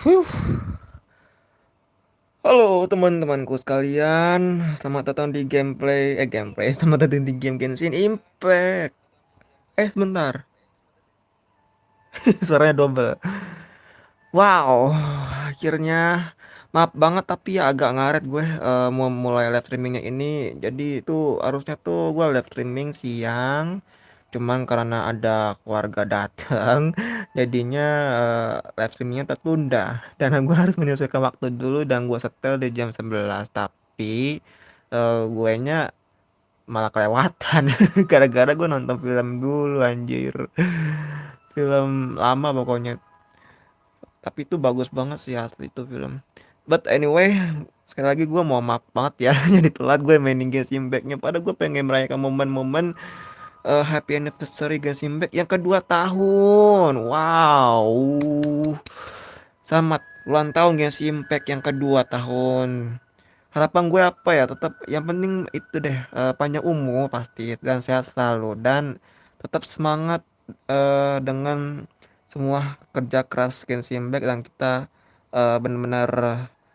Huh. Halo teman-temanku sekalian, selamat datang di gameplay, selamat datang di game Genshin Impact. Sebentar, suaranya double. Wow, akhirnya maaf banget tapi ya agak ngaret gue mau mulai live streamingnya ini. Jadi itu harusnya tuh gue live streaming siang, cuman karena ada keluarga datang, jadinya live streamingnya tertunda. Dan gue harus menyesuaikan waktu dulu dan gue setel di jam 11. Tapi gue nya malah kelewatan gara-gara gue nonton film dulu anjir. Film lama pokoknya, tapi itu bagus banget sih asli itu film. But anyway, sekali lagi gue mau maaf banget ya jadi telat gue mainin Genshin Impact-nya, padahal gue pengen merayakan momen-momen happy anniversary Genshin Impact yang kedua tahun. Wow, selamat ulang tahun Genshin Impact yang kedua tahun. Harapan gue apa ya, tetap yang penting itu deh, panjang umur pasti dan sehat selalu, dan tetap semangat dengan semua kerja keras Genshin Impact, dan kita benar-benar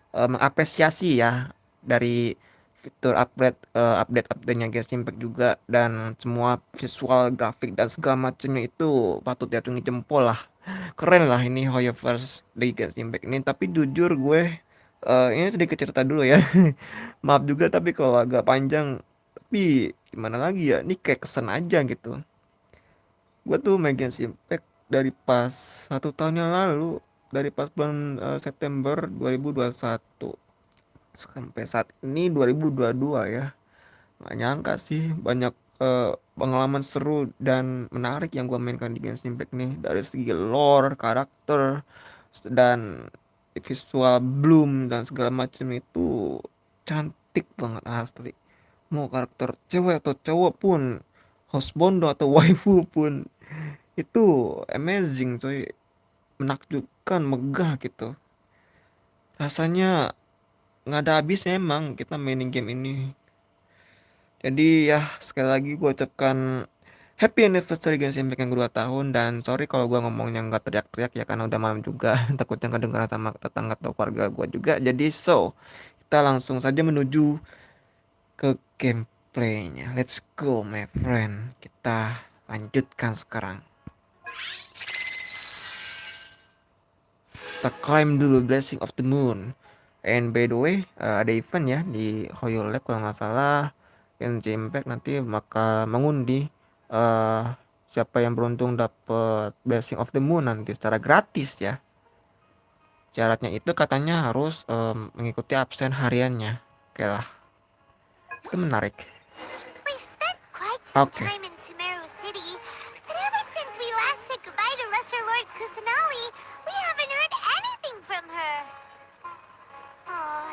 mengapresiasi ya dari fitur update-nya Genshin Impact juga, dan semua visual grafik dan segala macamnya itu patut diacungi jempol lah. Keren lah ini Hoyoverse di Genshin Impact ini. Tapi jujur gue ini sedikit cerita dulu ya. Maaf juga tapi kalau agak panjang, tapi gimana lagi ya, ini kayak kesan aja gitu. Gue tuh main Genshin Impact dari pas 1 tahun yang lalu, dari pas bulan September 2021 sampai saat ini 2022 ya. Nggak nyangka sih banyak pengalaman seru dan menarik yang gue mainkan di Genshin Impact nih, dari segi lore, karakter, dan visual bloom dan segala macam itu cantik banget asli. Mau karakter cewek atau cowok pun, housebondo atau waifu pun, itu amazing coy, menakjubkan, megah gitu. Rasanya nggak ada habisnya emang kita mainin game ini. Jadi ya sekali lagi gue ucapkan happy anniversary Genshin Impact yang kedua tahun, dan sorry kalau gue ngomongnya nggak teriak-teriak ya karena udah malam juga takutnya kedengaran sama tetangga atau keluarga gue juga. Jadi kita langsung saja menuju ke gameplaynya. Let's go my friend. Kita lanjutkan sekarang. Kita climb dulu Blessing of the Moon. And by the way, ada event ya di Hoyo Lab kalau nggak salah. Genshin Impact nanti bakal mengundi eh siapa yang beruntung dapat Blessing of the Moon nanti secara gratis ya. Syaratnya itu katanya harus mengikuti absen hariannya. Oke lah, itu menarik. We've spent quite some Oke. time in Sumeru City, but ever since we last said goodbye to Lesser Lord Kusanali, we haven't heard anything from her. Oh,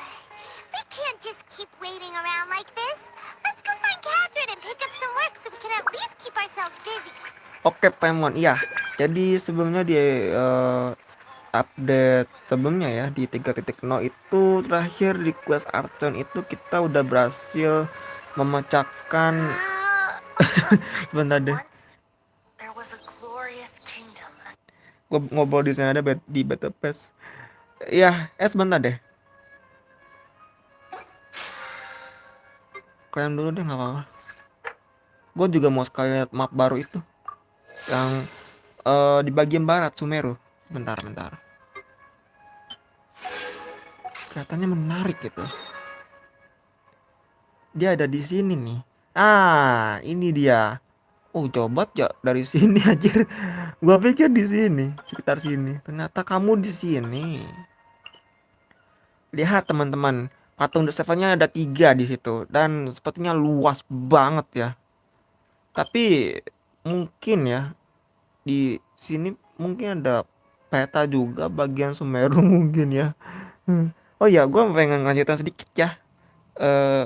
we can't just keep waiting around like this. Let's go find Catherine and pick up some work so we can at least keep ourselves busy. Oke, Pemon. Iya. Jadi sebelumnya di update sebelumnya ya di 3.0 itu terakhir di quest Archon itu kita udah berhasil memecahkan sebentar deh. Once, there was a glorious kingdom. Ngobrol di sana ada di Battle Pass. Iya, sebentar deh. Kalian dulu deh nggak apa-apa. Gue juga mau sekali lihat map baru itu yang di bagian barat Sumeru. Bentar, bentar. Kelihatannya menarik gitu. Dia ada di sini nih. Ah, ini dia. Oh, coba ya dari sini aja. Gua pikir di sini, sekitar sini. Ternyata kamu di sini. Lihat teman-teman, patung The Seven-nya ada 3 di situ dan sepertinya luas banget ya. Tapi mungkin ya di sini mungkin ada peta juga bagian Sumeru mungkin ya. Oh ya, gua pengen lanjutin sedikit ya. Eh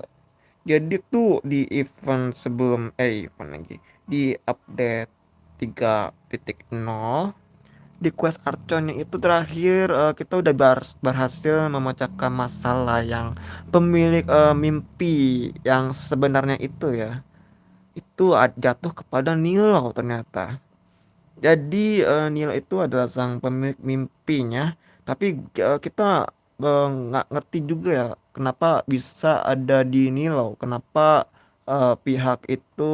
Jadi tuh di event sebelum event lagi di update 3.0 di quest Archonnya itu terakhir kita udah berhasil memecahkan masalah yang pemilik mimpi yang sebenarnya itu ya. Itu jatuh kepada Nilo ternyata. Jadi Nilo itu adalah sang pemilik mimpinya, Tapi kita nggak ngerti juga ya kenapa bisa ada di Nilau, kenapa pihak itu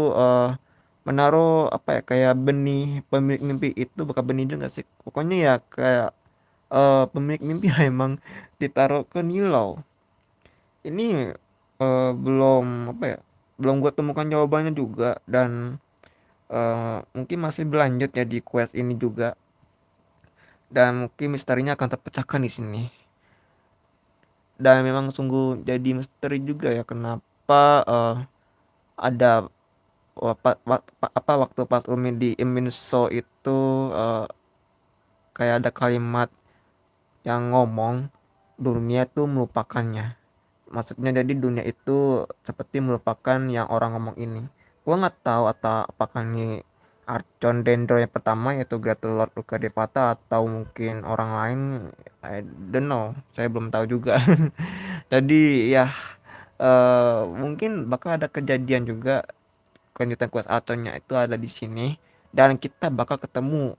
menaruh apa ya kayak benih pemilik mimpi itu, bukan benih juga sih. Pokoknya ya kayak pemilik mimpi emang ditaruh ke Nilau. Ini belum apa ya? Belum gue temukan jawabannya juga dan mungkin masih berlanjut ya di quest ini juga dan mungkin misterinya akan terpecahkan di sini. Dan memang sungguh jadi misteri juga ya kenapa ada apa waktu pas Umi di Imin Show itu kayak ada kalimat yang ngomong dunia tuh melupakannya. Maksudnya jadi dunia itu seperti melupakan yang orang ngomong ini. Gua nggak tahu atau apakah ini Archon Dendro yang pertama yaitu Great Lord Luka Devata atau mungkin orang lain, I don't know, saya belum tahu juga. Jadi ya mungkin bakal ada kejadian juga kelanjutan quest Archonnya itu ada di sini dan kita bakal ketemu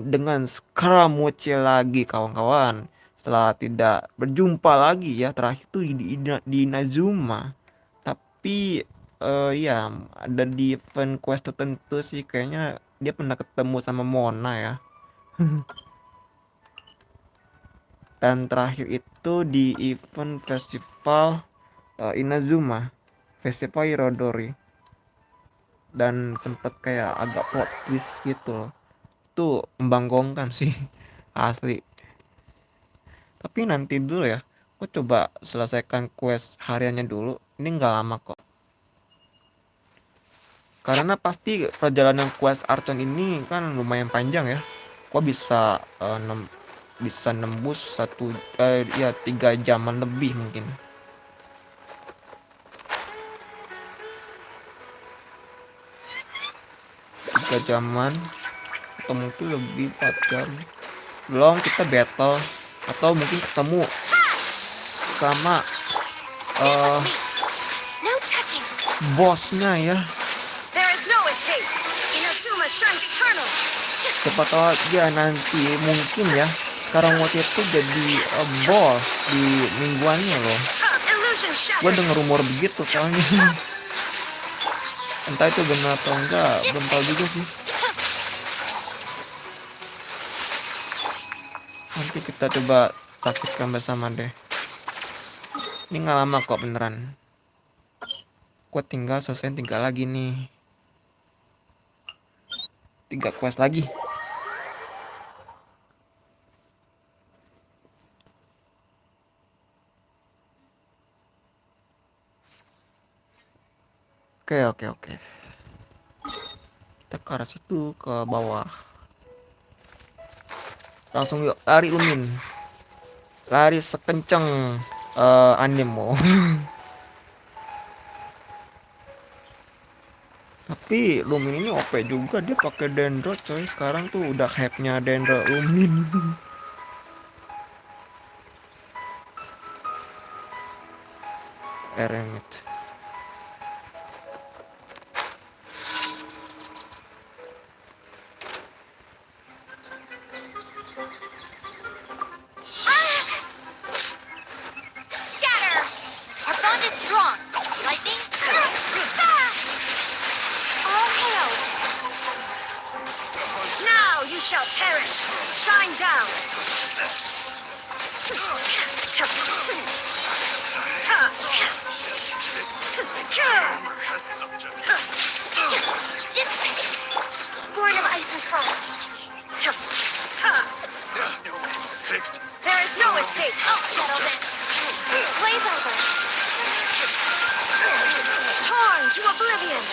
dengan sekarang lagi kawan-kawan setelah tidak berjumpa lagi ya terakhir tuh di Inazuma. Tapi ya ada di event quest tertentu sih kayaknya dia pernah ketemu sama Mona ya. Dan terakhir itu di event festival Inazuma, Festival Irodori, dan sempet kayak agak plot twist gitu loh. Itu membanggakan sih asli. Tapi nanti dulu ya, aku coba selesaikan quest hariannya dulu. Ini nggak lama kok. Karena pasti perjalanan quest Archon ini kan lumayan panjang ya. Kok bisa bisa nembus ya 3 jaman lebih mungkin. 3 jaman atau mungkin lebih 4 jam. Belum kita battle atau mungkin ketemu sama Stand eh with me. No touching. bosnya ya. There is no escape. Inazuma shines eternal. Siapa tahu aja nanti mungkin ya sekarang waktu itu jadi bos di mingguannya loh. Illusion Gue shattered. denger rumor begitu soalnya. Entah itu benar atau enggak belum tahu juga sih. Nanti kita coba saksikan bersama deh. Ini nggak lama kok beneran. Gue tinggal selesai 3 lagi nih. 3 quest lagi. Oke oke oke. Kita ke arah situ ke bawah. Langsung yuk lari Umin. Lari sekenceng animo. Tapi Lumin ini OP juga, dia pakai Dendro coy. Sekarang tuh udah hype-nya Dendro Lumin. Eremit. Scatter. Our bond is strong. Lightning. All hail. Now you shall perish. Shine down. Dissipate. Born of ice and frost. There is no escape. I'll settle this. Blaze over. Torn to oblivion.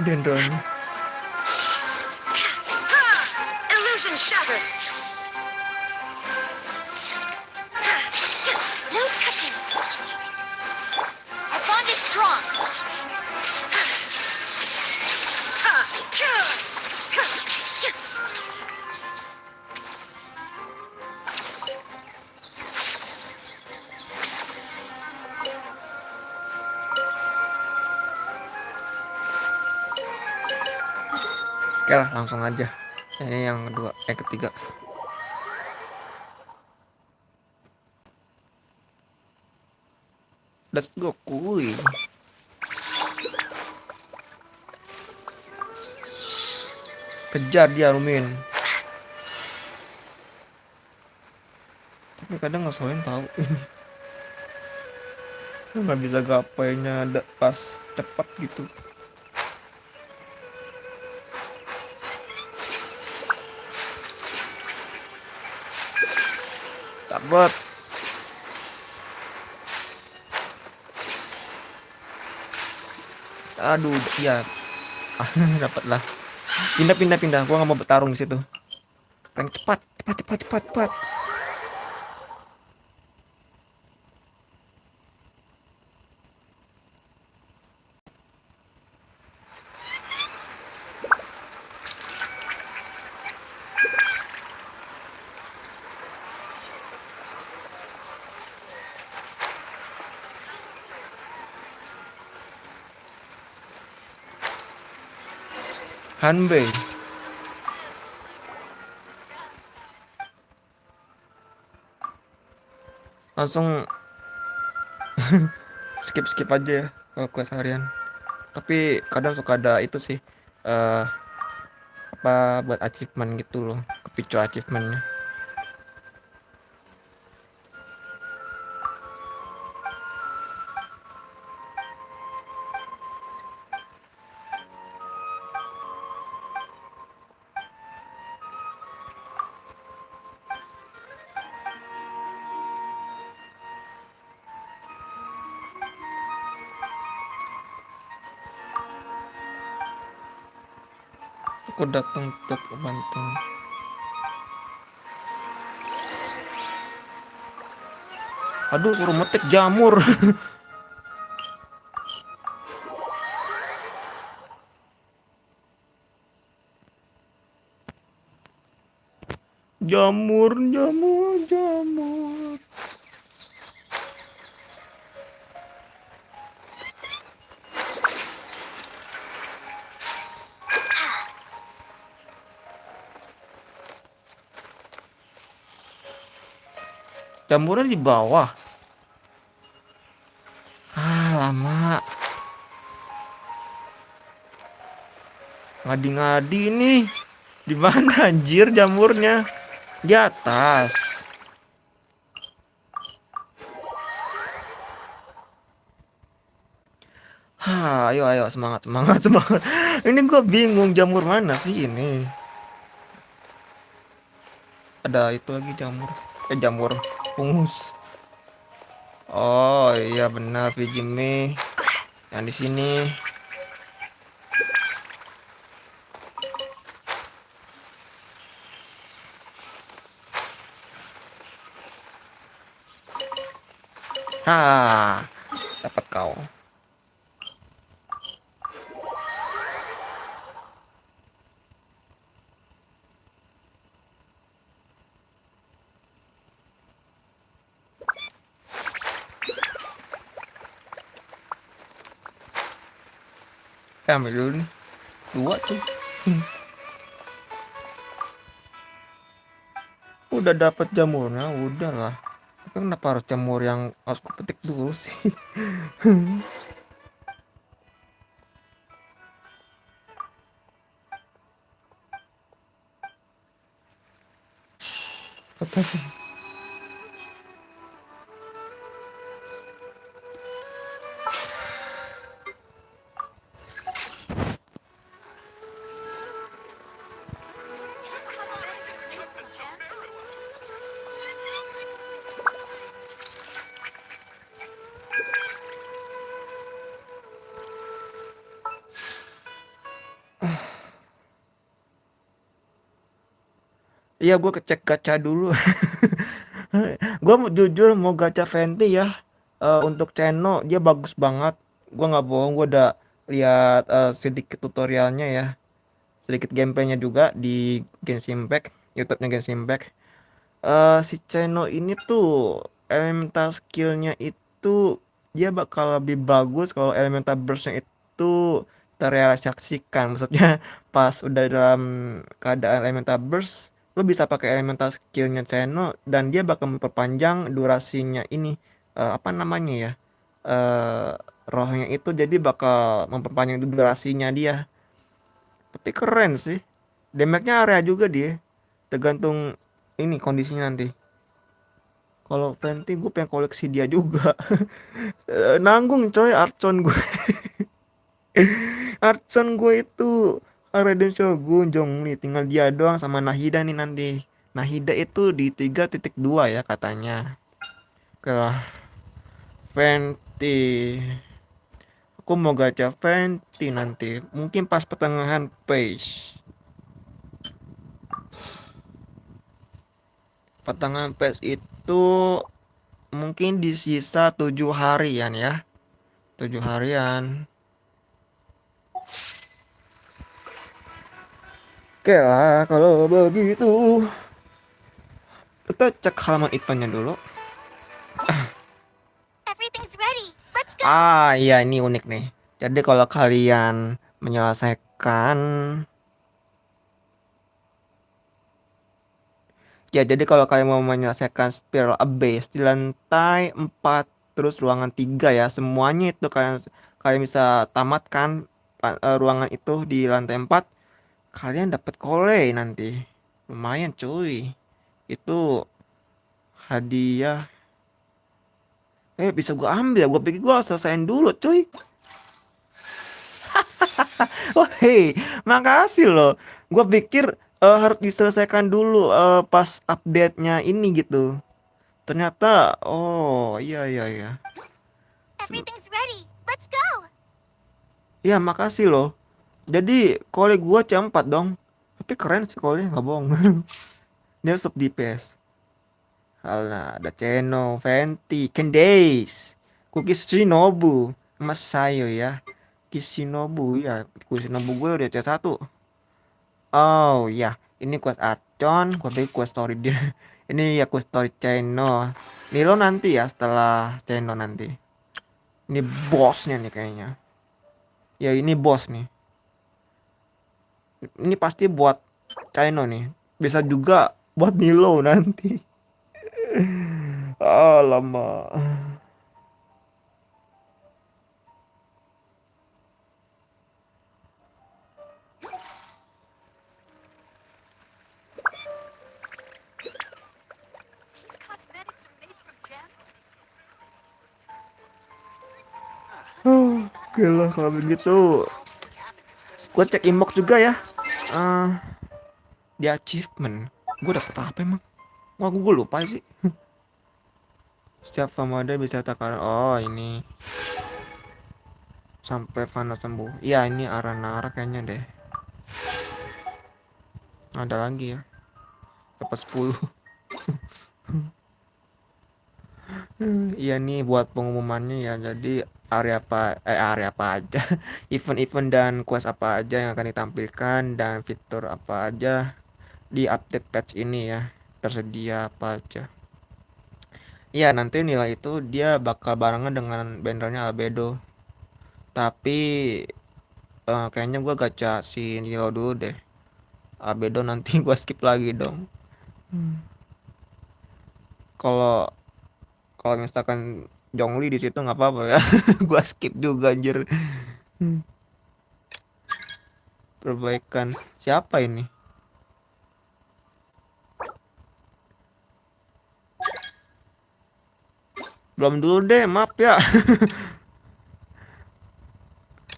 Dendronya. Illusion shattered. No touching. Our bond is strong. Oke lah, langsung aja. Ini yang kedua, ketiga. Let's go, kuy. Kejar dia, Rumin. Tapi kadang ngeselin tahu. Nggak bisa gapainya ada pas cepat gitu. Dapat. Aduh, iya. Ah, dapat lah. Pindah, pindah, pindah. Gua nggak mau bertarung di situ. Pengen cepat, cepat, cepat, cepat, cepat. Hanbei. Langsung skip skip aja ya kalau quest harian. Tapi kadang suka ada itu sih, eh apa buat achievement gitu loh, kepicu achievementnya. Aku datang untuk bantu. Aduh, suruh metik jamur. Jamur, jamur, jamur. Jamurnya di bawah. Ah, lama. Ngadi-ngadi nih. Di mana anjir jamurnya? Di atas. Hah, ayo ayo semangat semangat semangat. Ini gue bingung jamur mana sih ini. Ada itu lagi jamur. Jamur fungus. Oh iya benar Vijime yang di sini. Hah, dapat kau. Ambil dulu nih. Dua tuh. Udah dapat jamurnya, udahlah. Tapi kenapa harus jamur yang harus kupetik dulu sih? Iya, gue kecek gacha dulu. Gue jujur mau gacha Venti ya. Untuk Ceno dia bagus banget. Gue nggak bohong, gue udah lihat sedikit tutorialnya ya, sedikit gameplaynya juga di Genshin Impact, YouTube-nya Genshin Impact. Si Ceno ini tuh elemental skillnya itu dia bakal lebih bagus kalau elemental burstnya itu terrealisasikan. Maksudnya pas udah dalam keadaan elemental burst, lo bisa pakai elemental skillnya Channel dan dia bakal memperpanjang durasinya ini, apa namanya ya, eh rohnya itu, jadi bakal memperpanjang durasinya dia. Tapi keren sih. Damage-nya area juga dia. Tergantung ini kondisinya nanti. Kalau Fenty gue pengen koleksi dia juga. Nanggung coy Archon gue. Archon gue itu Raiden Shogun Zhongli, tinggal dia doang sama Nahida nih nanti. Nahida itu di 3.2 ya katanya. Oke lah, Fenty. Aku mau gacha Fenty nanti. Mungkin pas pertengahan page. Pertengahan page itu mungkin di sisa 7 harian ya. 7 harian. Oke lah kalau begitu. Kita cek halaman eventnya dulu. Everything's ready. Let's go. Iya ini unik nih. Jadi kalau kalian menyelesaikan, ya jadi kalau kalian mau menyelesaikan Spiral Abyss di lantai 4 terus ruangan 3 ya, semuanya itu kalian kalian bisa tamatkan ruangan itu di lantai 4, kalian dapat kole nanti. Lumayan cuy. Itu hadiah. Bisa gua ambil, gua pikir gua selesaiin dulu cuy. Oh hei, makasih loh. Gue pikir harus diselesaikan dulu pas update-nya ini gitu. Ternyata, oh iya iya iya. Se- Everything's ready. Let's go. Iya makasih loh. Jadi kole gua C4 dong. Tapi keren sih kole, nggak bohong. Dia sub DPS. Alah, ada Cheno, Venti, Candace, Cookies Shinobu, Mas Sayo ya. Kishinobu ya, Kishinobu gue udah C1. Oh iya, ini quest Archon, gue pikir quest story dia. Ini ya quest story Cheno. Nilo nanti ya setelah Cheno nanti. Ini bosnya nih kayaknya. Ya ini bos nih. Ini pasti buat Cheno nih. Bisa juga buat Nilo nanti. Ah lama. These cosmetics are made from gems. Oke lah kalau begitu. Gue cek inbox juga ya. Eh di achievement. Gue dapet apa emang? Wah gue lupa sih. Setiap Famada bisa takaran. Oh ini. Sampai Fana sembuh. Iya ini Aranara kayaknya deh. Ada lagi ya. Dapat 10. Iya nih buat pengumumannya ya. Jadi area apa aja. Event-event dan quest apa aja yang akan ditampilkan dan fitur apa aja di update patch ini ya. Tersedia apa aja. Iya nanti nilai itu dia bakal barengan dengan bannernya Albedo. Tapi kayaknya gua gacha si Nilo dulu deh. Albedo nanti gua skip lagi dong. Kalau kalau misalkan Jongli di situ nggak apa-apa ya. Gua skip juga anjir. Perbaikan siapa ini? Belum dulu deh, maaf ya.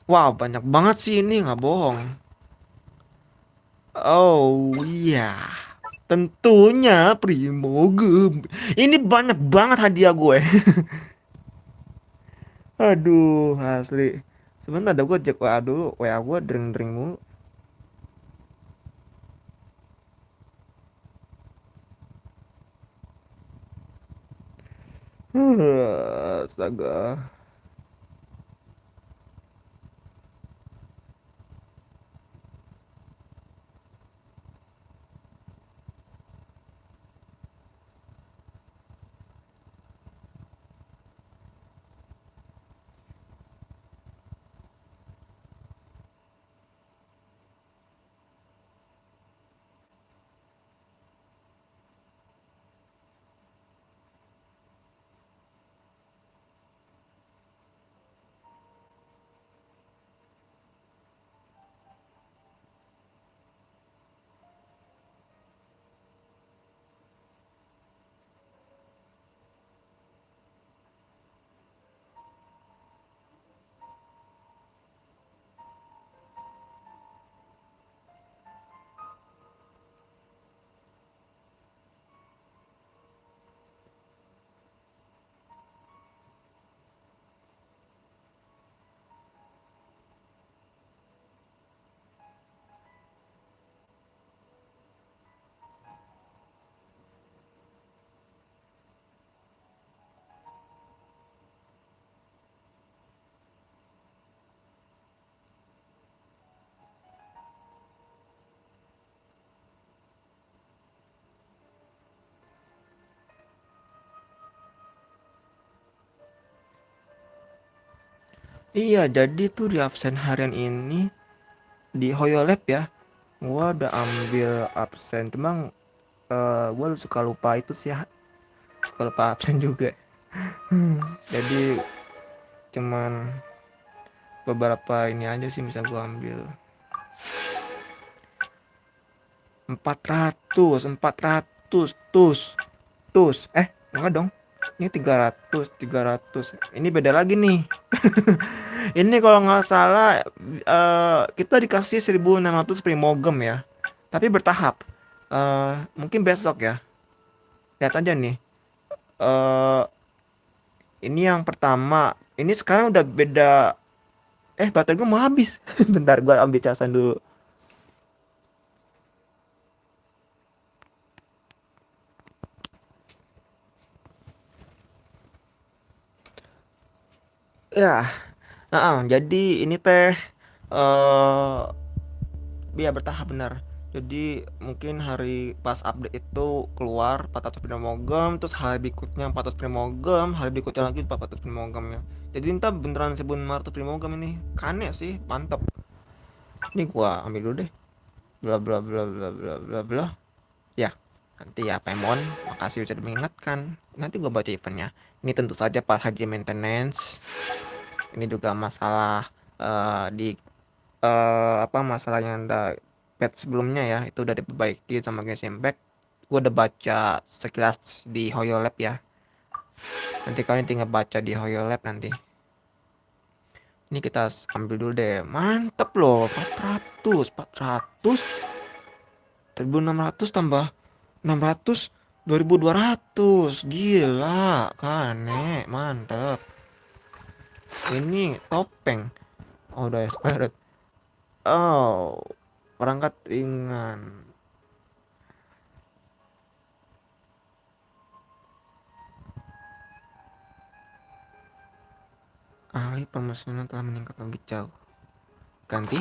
Wow, banyak banget sih ini, nggak bohong. Oh iya, tentunya Primogem. Ini banyak banget hadiah gue. Aduh, asli. Sebentar ada gue cek WA dulu. WA gue dering-dering mulu. Astaga. Iya, jadi tuh di absen harian ini di Hoyolab ya, gua udah ambil absen, cuma gua suka lupa itu sih ya, suka lupa absen juga. Jadi cuman beberapa ini aja sih bisa gua ambil. 400 enggak dong, ini 300. Ini beda lagi nih. Ini kalau nggak salah kita dikasih 1.600 primogem ya, tapi bertahap. Mungkin besok ya, lihat aja nih. eh ini yang pertama, ini sekarang udah beda. Baterai gue mau habis. Bentar, gue ambil casan dulu. Ya, jadi ini teh eh ya bertahap benar. Jadi mungkin hari pas update itu keluar 400 primogem, terus hari berikutnya 400 primogem, hari berikutnya lagi 400 primogem ya. Jadi entah beneran 1.500 primogem ini. Kane sih, mantap. Ini gua ambil dulu deh. Bla bla bla bla bla bla bla. Ya, nanti ya Pemon, makasih sudah mengingatkan. Nanti gua baca eventnya. Ini tentu saja pas haji maintenance. Ini juga masalah di apa masalah yang ada patch sebelumnya ya, itu udah diperbaiki sama Genshin Impact. Gue udah baca sekilas di Hoyolab ya. Nanti kalian tinggal baca di Hoyolab nanti. Ini kita ambil dulu deh. Mantep loh, 400 1.600 tambah 600 2.200. Gila, kane, mantep. Ini topeng. Oh, udah expired. Oh, perangkat ringan. Alih pemesanan telah meningkat lebih jauh. Ganti.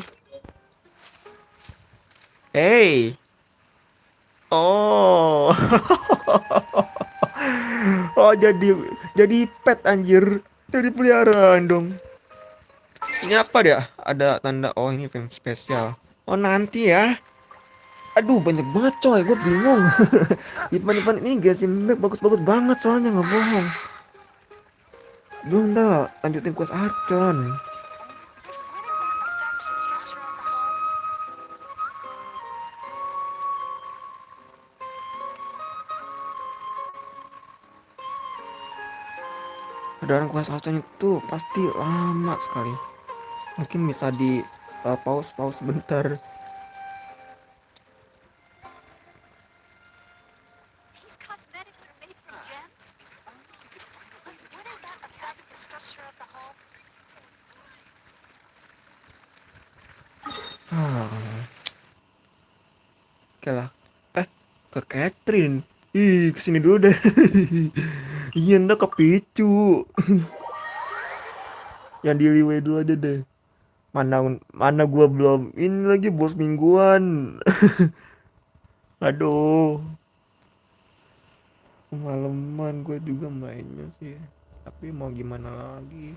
Hey. Oh. Oh, jadi pet anjir. Jadi peliharaan dong. Ini apa dia? Ada tanda, oh ini film spesial. Oh nanti ya. Aduh banyak banget coy, gue bingung. Event-event ini Genshin Impact bagus-bagus banget soalnya nggak bohong. Belum dah lanjutin quest Archon. Dan quest Archon itu pasti lama sekali. Mungkin bisa di pause bentar. These cosmetics are made from gems? Wouldn't that affect the structure of the home? Ah, oke lah. Ke Catherine. Ih, kesini dulu deh. Iya, ntar kepicu. Yang di Liwe dulu aja deh. Mana mana gua belum ini lagi bos mingguan. Aduh, kemalaman gue juga mainnya sih. Tapi mau gimana lagi?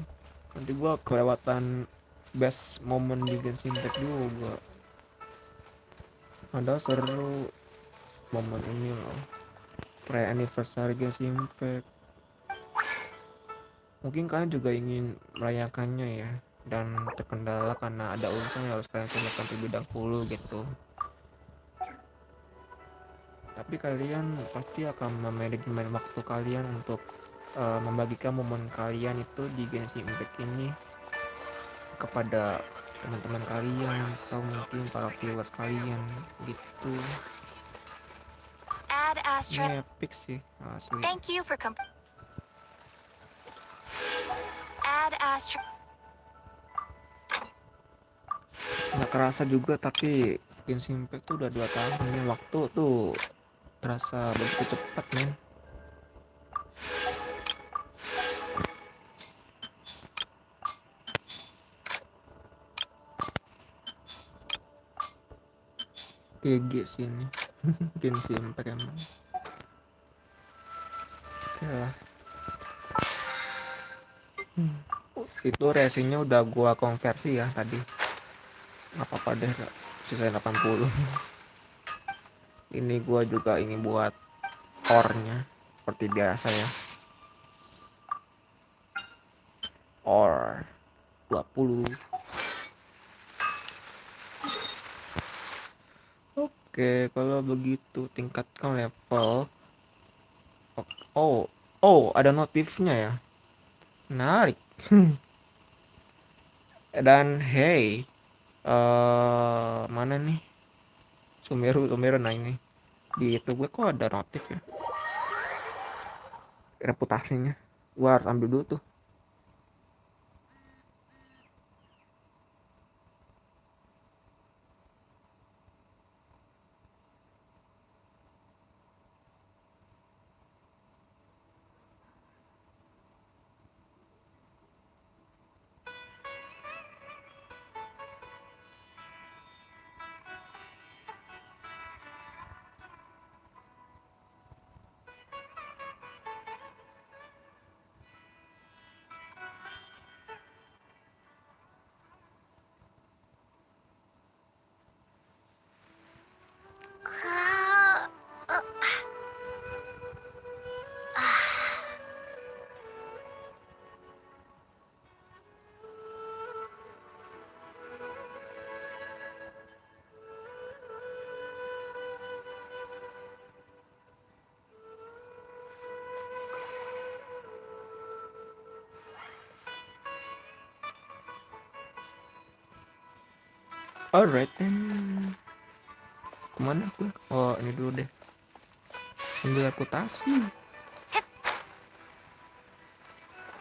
Nanti gua kelewatan best moment di Genshin Impact juga. Ada seru momen ini loh. Pre anniversary Genshin Impact. Mungkin kalian juga ingin merayakannya ya, dan terkendala karena ada urusan yang harus kalian selesaikan terlebih dahulu gitu. Tapi kalian pasti akan memanajemen waktu kalian untuk membagikan momen kalian itu di Genshin Impact ini kepada teman-teman kalian atau mungkin para viewers kalian gitu. Ad Astra. Ini epic sih asli. Thank you for Ad Astra. Nggak kerasa juga tapi Genshin Impact tuh udah 2 tahun ya, waktu tuh terasa begitu cepat men. GG sih ini. Genshin Impact emang. Oke lah. Itu resinya udah gua konversi ya tadi. Nggak apa-apa deh, sisa 80. Ini gua juga ini buat ore-nya seperti biasa ya. Ore 20. Oke, kalau begitu tingkatkan level. Oh, oh, ada notifnya ya. Menarik. Dan hey, mana nih? Sumeru, nah ini. Di itu gue kok ada notif ya. Reputasinya. Gua harus ambil dulu tuh. Alright then. Kemana gue? Oh ini dulu deh. Ambil reputasi.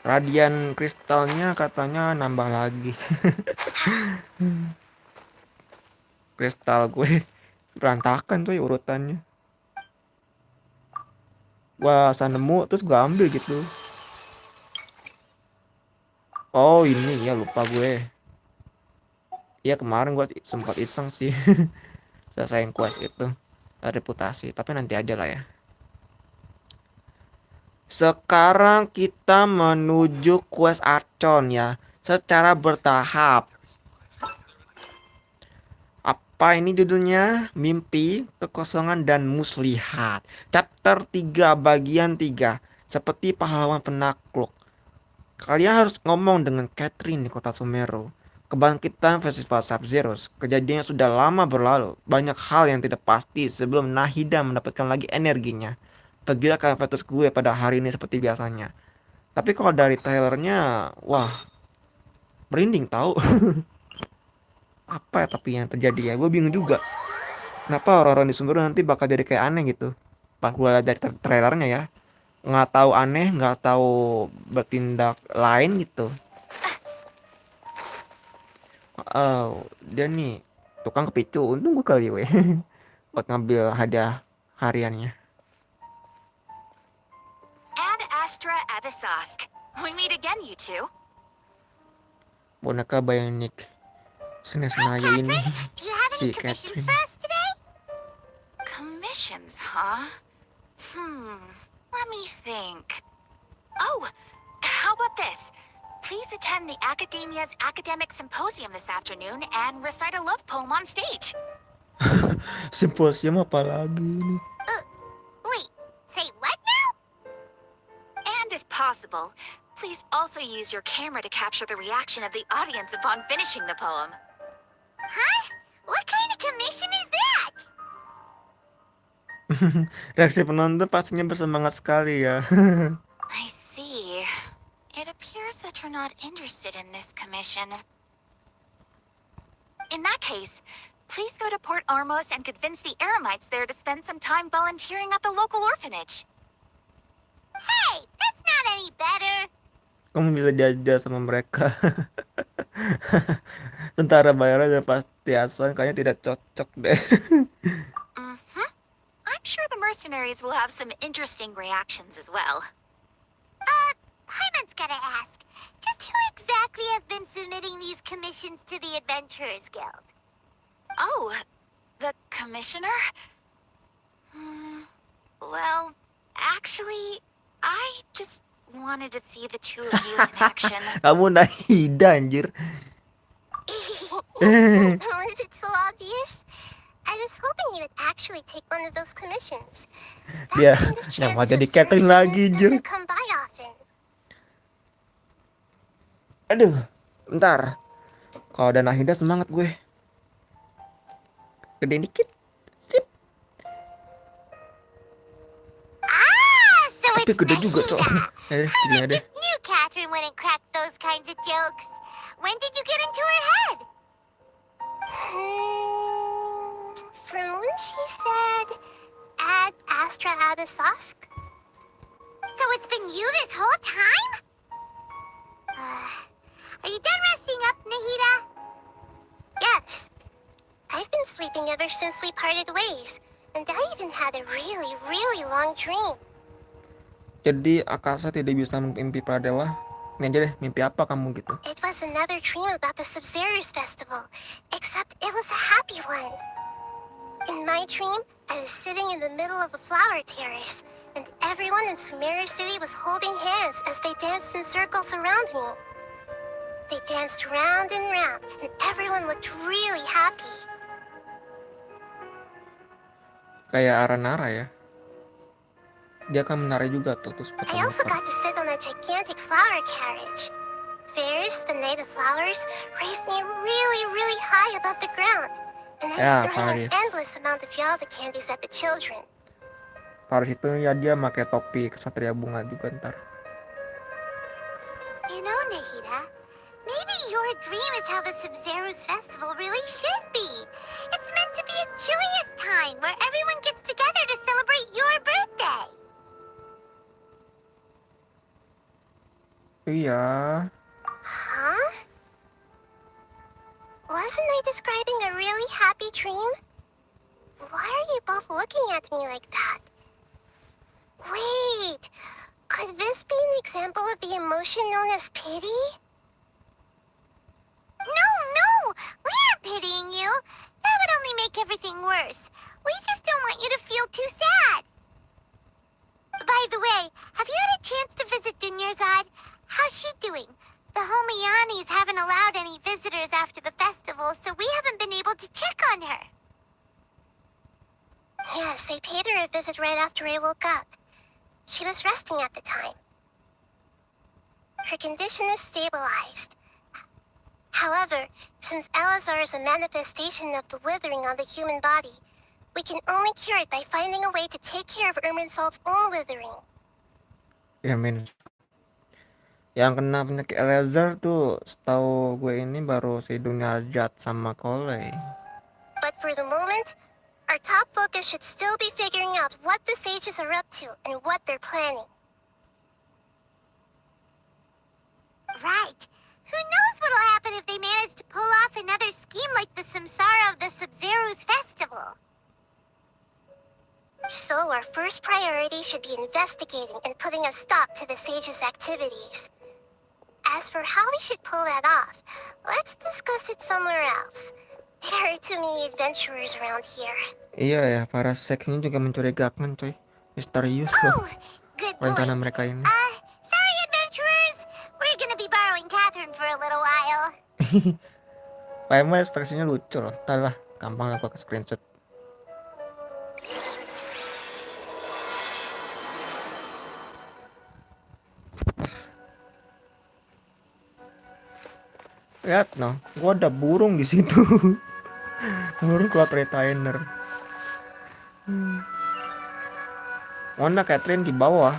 Radian kristalnya katanya nambah lagi. Kristal gue berantakan tuh ya urutannya. Gua asal nemu terus gua ambil gitu. Oh ini ya lupa gue. Iya kemarin gua sempat iseng sih. Selesaiin quest itu. Reputasi. Tapi nanti aja lah ya. Sekarang kita menuju quest Archon ya. Secara bertahap. Apa ini judulnya? Mimpi, kekosongan, dan muslihat. Chapter 3 bagian 3. Seperti pahlawan penakluk. Kalian harus ngomong dengan Catherine di kota Sumeru. Kebangkitan festival Sub-Zero. Kejadiannya sudah lama berlalu. Banyak hal yang tidak pasti sebelum Nahida mendapatkan lagi energinya. Pergilah ke fetus gue pada hari ini seperti biasanya. Tapi kalau dari trailernya, wah, merinding tahu. Apa ya tapi yang terjadi ya? Gue bingung juga. Kenapa orang-orang di Sumeru nanti bakal jadi kayak aneh gitu? Pas gue lihat dari trailernya ya, nggak tahu aneh, nggak tahu bertindak lain gitu. Oh, dia nih tukang kepicu. Untung gue kali weh. Buat ngambil hadiah hariannya. And Astra Abisask. We meet again, you two. Boneka Bionic Hi, Senaya ini. Catherine. Do you have any Si commissions Catherine. for us today? Commissions, huh? Let me think. Oh, how about this? Please attend the Academia's Academic Symposium this afternoon and recite a love poem on stage. Simposium apa lagi ini? Wait, say what now? And if possible, please also use your camera to capture the reaction of the audience upon finishing the poem. Huh? What kind of commission is that? Reaksi penonton pastinya bersemangat sekali ya. I see. It appears that you're not interested in this commission. In that case, please go to Port Ormos and convince the Eremites there to spend some time volunteering at the local orphanage. Hey, that's not any better. Kamu bisa jajah sama mereka. Tentara bayaran dan pasti asuhan kayaknya tidak cocok deh. Mm-hmm. I'm sure the mercenaries will have some interesting reactions as well. Hyman's gotta ask. Just who exactly has been submitting these commissions to the Adventurers Guild? Oh, the commissioner? Well, actually, I just wanted to see the two of you in action. Kamu Nahida anjir. Was it so obvious? I was hoping you would actually take one of those commissions. That Dia kind of yang chance mau to jadi observe catering lagi students anjir. doesn't come by often. Aduh, bentar. Kalau ada Nahida semangat gue. Gede dikit. Sip. So Tapi it's gede juga, Cok. Nahida. Gini I deh. just knew Catherine wouldn't crack those kinds of jokes. When did you get into her head? From when she said, add Astra Abyssosque? So it's been you this whole time? Are you done resting up, Nahida? Yes. I've been sleeping ever since we parted ways. And I even had a really, really long dream. Jadi Akasa tidak bisa mimpi Pradela. Ini aja deh, mimpi apa kamu gitu? It was another dream about the Sub-Zero's festival, except it was a happy one. In my dream, I was sitting in the middle of a flower terrace, and everyone in Sumeru City was holding hands as they danced in circles around me. They danced round and round, and everyone looked really happy. Kayak Aranara ya. Dia kan menari juga tuh, terus I also putar-putar. got to sit on a gigantic flower carriage. Fairs, the night of flowers, raised me really, really high above the ground. And I was Ya, throwing an Paris. endless amount of Yalda candies at the children. Paris itu ya dia pakai topi kesatria bunga juga ntar. You know, Nahida, maybe your dream is how the Sub-Zero's festival really should be. It's meant to be a joyous time where everyone gets together to celebrate your birthday. Iya. Huh? Wasn't I describing a really happy dream? Why are you both looking at me like that? Wait, could this be an example of the emotion known as pity? No, we aren't pitying you. That would only make everything worse. We just don't want you to feel too sad. By the way, have you had a chance to visit Dunyarzad? How's she doing? The Homiyanis haven't allowed any visitors after the festival, so we haven't been able to check on her. Yes, I paid her a visit right after I woke up. She was resting at the time. Her condition is stabilized. However, since Elazar is a manifestation of the withering on the human body, we can only cure it by finding a way to take care of Irminsul's own withering. Ya men. Yang kena penyakit Elazar tuh setahu gue ini baru si Dunyarzad sama Kole. But for the moment, our top focus should still be figuring out what the sages are up to and what they're planning. Right. Who knows what'll happen if they manage to pull off another scheme like the Samsara of the Sub-Zero's festival? So our first priority should be investigating and putting a stop to the sages' activities. As for how we should pull that off, let's discuss it somewhere else. There are too many adventurers around here. Iya ya, para seksnya juga mencurigakan coy. Misterius loh Oh, good rencana point. mereka ini. Sorry adventurers. We're gonna be borrowing Catherine for a little while. Pak Emma ekspresinya lucu loh. Ntar lah, gampang lah gua ke screenshot. Lihat noh, gua ada burung di situ. Burung cloud retainer. Mana Catherine di bawah.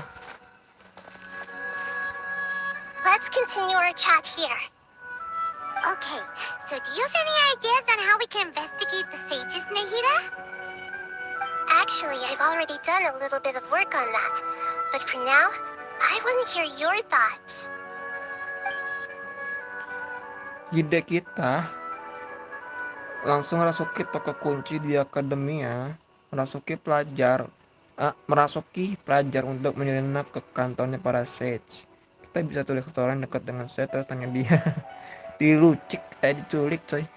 Let's continue our chat here. Okay, so do you have any ideas on how we can investigate the sages, Nahida? Actually, I've already done a little bit of work on that. But for now, I want to hear your thoughts. Ide kita langsung rasuki toko kunci di akademia, merasuki pelajar untuk menyelinap ke kantornya para sage. Kita bisa tulis seseorang dekat dengan saya terus tanya dia. Diculik coy.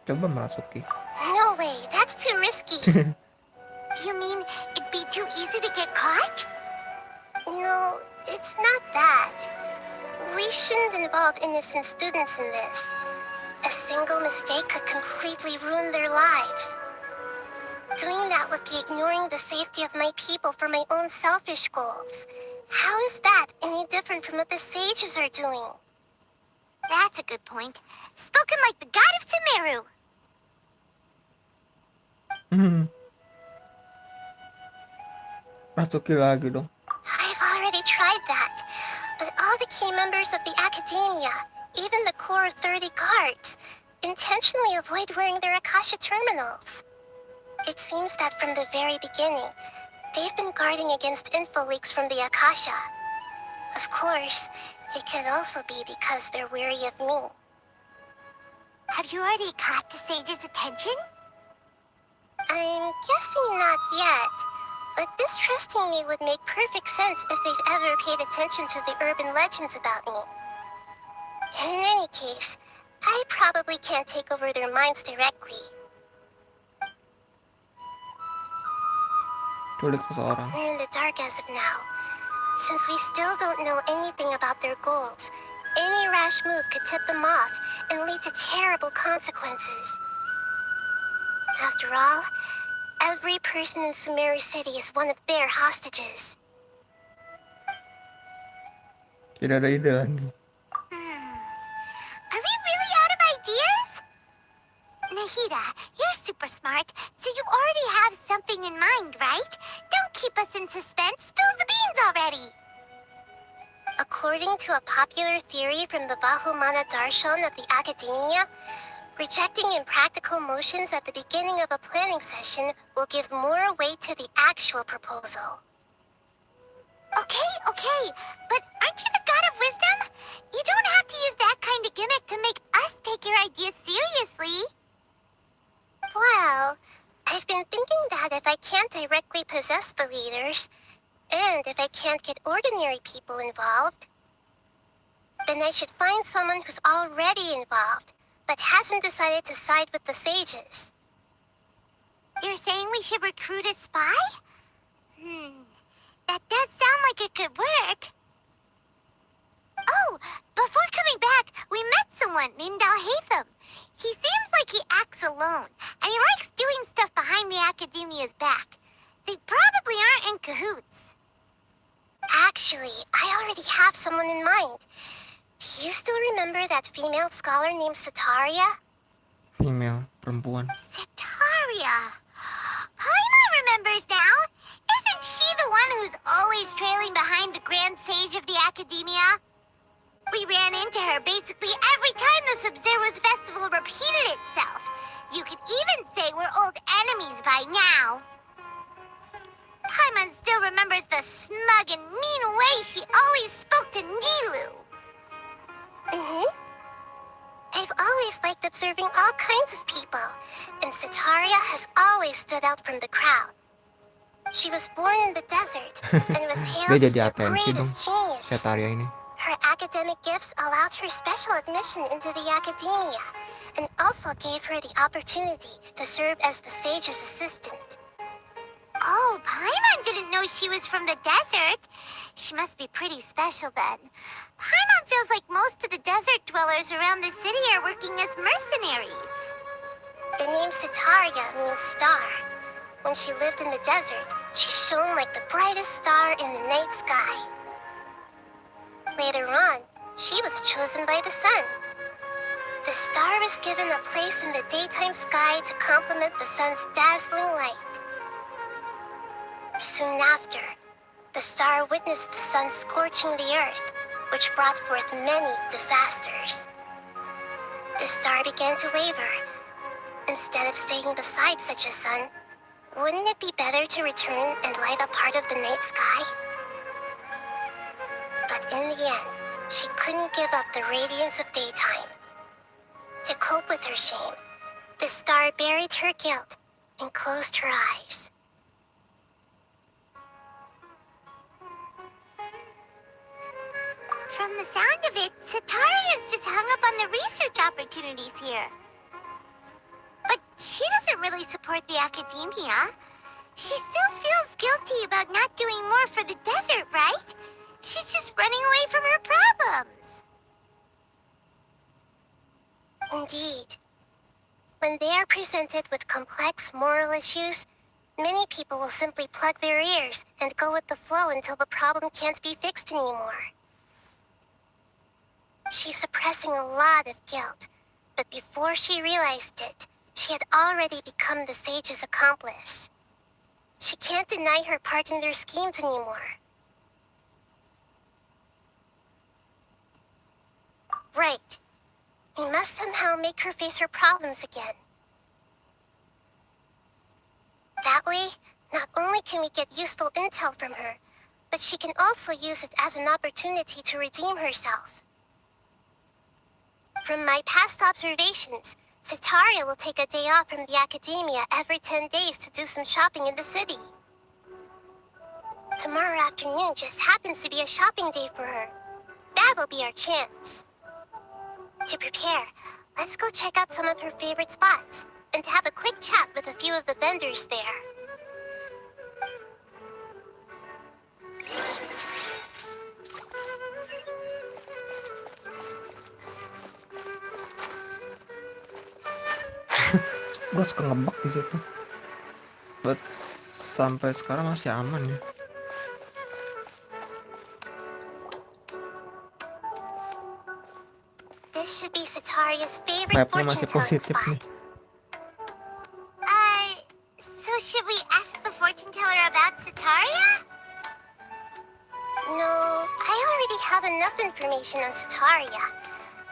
Coba merasuki. No way, that's too risky. You mean it'd be too easy to get caught? No, it's not that. We shouldn't involve innocent students in this. A single mistake could completely ruin their lives. Doing that would be ignoring the safety of my people for my own selfish goals. How is that any different from what the sages are doing? That's a good point. Spoken like the god of Sumeru. Masuki lagi dong. I've already tried that, but all the key members of the academia, even the core 30 guards, intentionally avoid wearing their Akasha terminals. It seems that from the very beginning, they've been guarding against info leaks from the Akasha. Of course, it could also be because they're wary of me. Have you already caught the sage's attention? I'm guessing not yet, but distrusting me would make perfect sense if they've ever paid attention to the urban legends about me. In any case, I probably can't take over their minds directly. Culik seseorang. We're in the dark as of now. Since we still don't know anything about their goals, any rash move could tip them off and lead to terrible consequences. After all, every person in Sumeru City is one of their hostages. Tidak ada ide lagi. Are we really out of ideas? Nahida, you're super smart, so you already have something in mind, right? Don't keep us in suspense. Spill the beans already. According to a popular theory from the Vahumana Darshan of the Academia, rejecting impractical motions at the beginning of a planning session will give more weight to the actual proposal. Okay, but aren't you the god of wisdom? You don't have to use that kind of gimmick to make us take your ideas seriously. Well, I've been thinking that if I can't directly possess the leaders, and if I can't get ordinary people involved, then I should find someone who's already involved, but hasn't decided to side with the sages. You're saying we should recruit a spy? That does sound like it could work. Oh, before coming back, we met someone named Alhaitham. He seems like he acts alone, and he likes doing stuff behind the Academia's back. They probably aren't in cahoots. Actually, I already have someone in mind. Do you still remember that female scholar named Setaria? Female, perempuan. Setaria. Paimon remembers now. Isn't she the one who's always trailing behind the Grand Sage of the Academia? We ran into her basically every time the Sub-Zero's festival repeated itself. You could even say we're old enemies by now. Paimon still remembers the smug and mean way she always spoke to Nilu. I've always liked observing all kinds of people, and Setaria has always stood out from the crowd. She was born in the desert and was hailed Dia as jadi the atensi dong, greatest genius. Setaria ini. Her academic gifts allowed her special admission into the academia, and also gave her the opportunity to serve as the sage's assistant. Oh, Paimon didn't know she was from the desert. She must be pretty special then. Paimon feels like most of the desert dwellers around the city are working as mercenaries. The name Setaria means star. When she lived in the desert, she shone like the brightest star in the night sky. Later on, she was chosen by the sun. The star was given a place in the daytime sky to complement the sun's dazzling light. Soon after, the star witnessed the sun scorching the earth, which brought forth many disasters. The star began to waver. Instead of staying beside such a sun, wouldn't it be better to return and light up part of the night sky? But in the end, she couldn't give up the radiance of daytime. To cope with her shame, the star buried her guilt and closed her eyes. From the sound of it, Setaria's just hung up on the research opportunities here. But she doesn't really support the academia. She still feels guilty about not doing more for the desert, right? She's just running away from her problems. Indeed. When they are presented with complex moral issues, many people will simply plug their ears and go with the flow until the problem can't be fixed anymore. She's suppressing a lot of guilt, but before she realized it, she had already become the sage's accomplice. She can't deny her part in their schemes anymore. Right. We must somehow make her face her problems again. That way, not only can we get useful intel from her, but she can also use it as an opportunity to redeem herself. From my past observations, Setaria will take a day off from the academia every 10 days to do some shopping in the city. Tomorrow afternoon just happens to be a shopping day for her. That'll be our chance. To prepare, let's go check out some of her favorite spots and have a quick chat with a few of the vendors there. Gue suka ngebug di situ. But sampai sekarang masih aman ya. This should be Setaria's favorite Vibe-nya masih fortune-telling positif nih. spot. So should we ask the fortune teller about Setaria? No, I already have enough information on Setaria.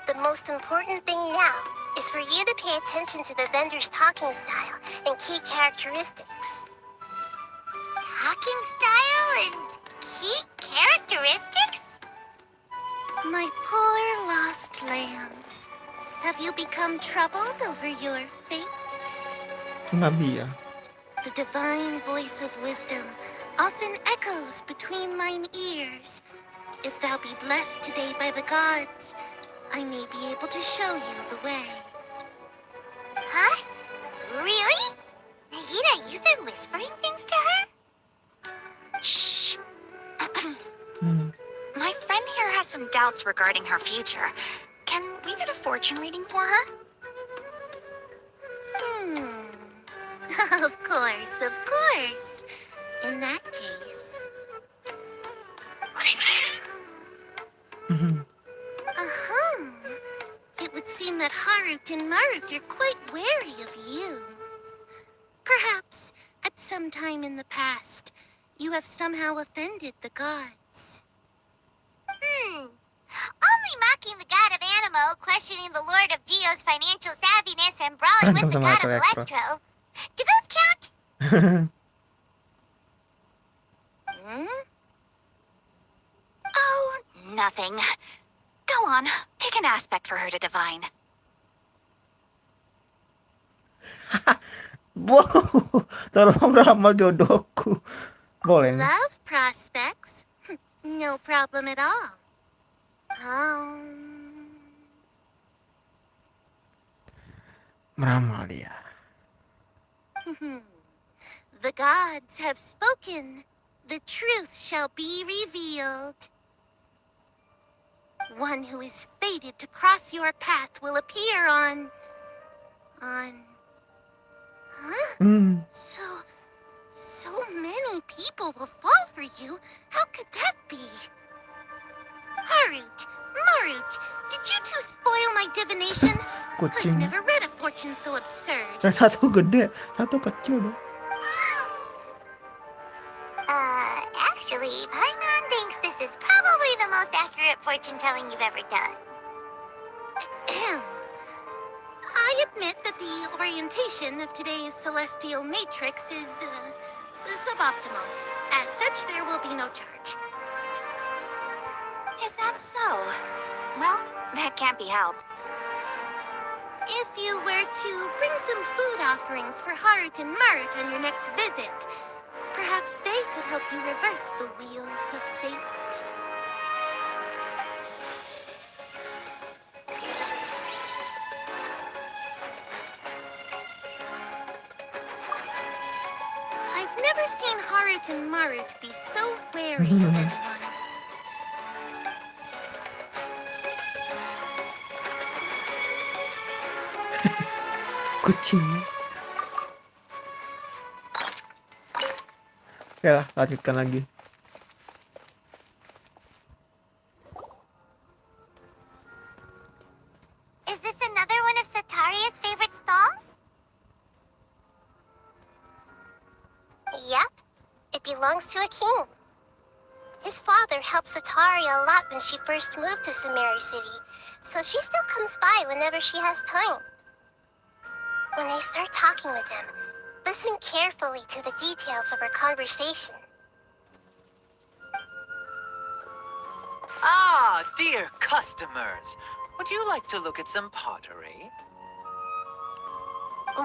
The most important thing now is for you to pay attention to the vendor's talking style and key characteristics. Talking style and key characteristics? My poor lost lambs. Have you become troubled over your fates? Nabi ya. The divine voice of wisdom often echoes between mine ears. If thou be blessed today by the gods, I may be able to show you the way. Huh? Really? Nahida, you've been whispering things to her? Shh. My friend here has some doubts regarding her future. Can we get a fortune reading for her? Of course, of course. In that case... It would seem that Harut and Marut are quite wary of you. Perhaps, at some time in the past, you have somehow offended the gods. Only mocking the god of Animo, questioning the lord of Geo's financial savviness, and brawling with the god of Electro. Do those count? Oh, nothing. Go on, pick an aspect for her to divine. Wow, tolong ramal jodohku. Boleh nih. Love prospects? No problem at all. Meramal dia. The gods have spoken. The truth shall be revealed. One who is fated to cross your path will appear on... Huh? So many people will fall for you. How could that be? Harut, Marut, did you two spoil my divination? I've Kucing. never read a fortune so absurd. Satu gede, satu kecil dong. Actually, Paimon thinks this is probably the most accurate fortune-telling you've ever done. I admit that the orientation of today's celestial matrix is, suboptimal. As such, there will be no charge. Is that so? Well, that can't be helped. If you were to bring some food offerings for Harut and Marut on your next visit, perhaps they could help you reverse the wheels of fate. I've never seen Harut and Marut be so wary of anyone. kucingnya. Oke lah, lanjutkan lagi. Is this another one of Sataria's favorite stalls? Yep, it belongs to a king. His father helped Sataria a lot when she first moved to Sumeru City, so she still comes by whenever she has time. When I start talking with him, listen carefully to the details of our conversation. Ah, dear customers. Would you like to look at some pottery?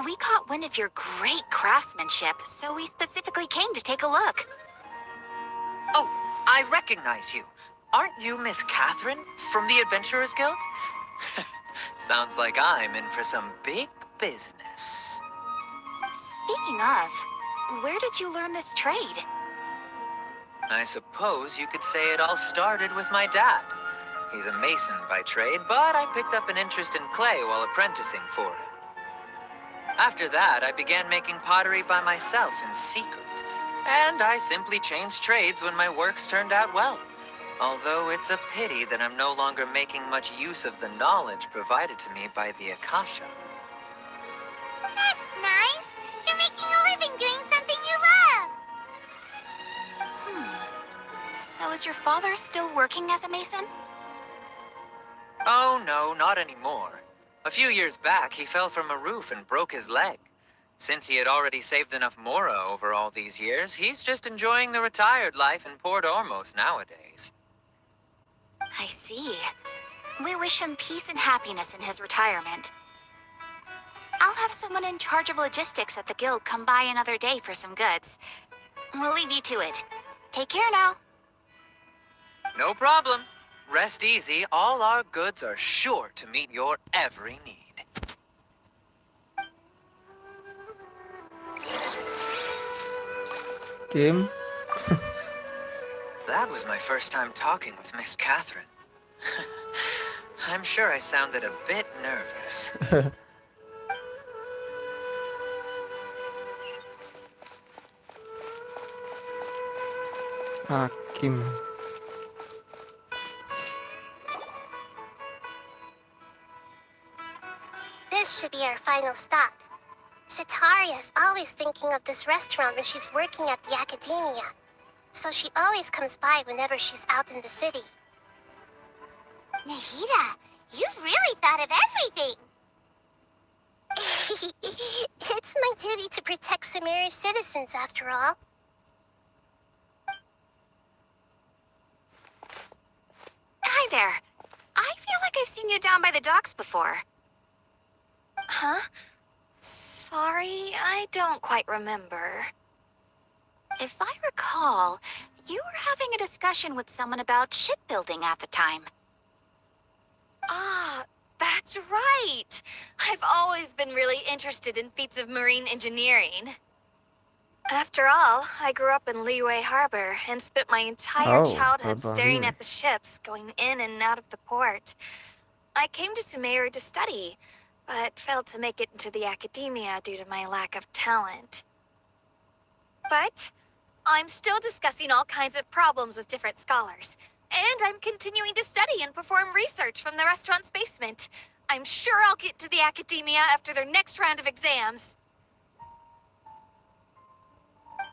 We caught wind of your great craftsmanship, so we specifically came to take a look. Oh, I recognize you. Aren't you Miss Catherine from the Adventurers Guild? Sounds like I'm in for some big business. Speaking of, where did you learn this trade? I suppose you could say it all started with my dad. He's a mason by trade, but I picked up an interest in clay while apprenticing for him. After that, I began making pottery by myself in secret, and I simply changed trades when my works turned out well. Although it's a pity that I'm no longer making much use of the knowledge provided to me by the Akasha. That's nice. You're making a living doing something you love. So is your father still working as a mason? Oh no, not anymore. A few years back, he fell from a roof and broke his leg. Since he had already saved enough Mora over all these years, he's just enjoying the retired life in Port Ormos nowadays. I see. We wish him peace and happiness in his retirement. I'll have someone in charge of logistics at the guild come by another day for some goods. We'll leave you to it. Take care now. No problem. Rest easy, all our goods are sure to meet your every need. Kim. That was my first time talking with Miss Catherine. I'm sure I sounded a bit nervous. Hakim. This should be our final stop. Sataria is always thinking of this restaurant when she's working at the academia, so she always comes by whenever she's out in the city. Nahida, you've really thought of everything. It's my duty to protect Sumeru's citizens, after all. Hi there. I feel like I've seen you down by the docks before. Huh? Sorry, I don't quite remember. If I recall, you were having a discussion with someone about shipbuilding at the time. Ah, that's right! I've always been really interested in feats of marine engineering. After all, I grew up in Yeeayyy Harbor and spent my entire Oh, childhood Harbor staring here. at the ships going in and out of the port. I came to Sumeru to study, but failed to make it into the academia due to my lack of talent. But I'm still discussing all kinds of problems with different scholars, and I'm continuing to study and perform research from the restaurant's basement. I'm sure I'll get to the academia after their next round of exams.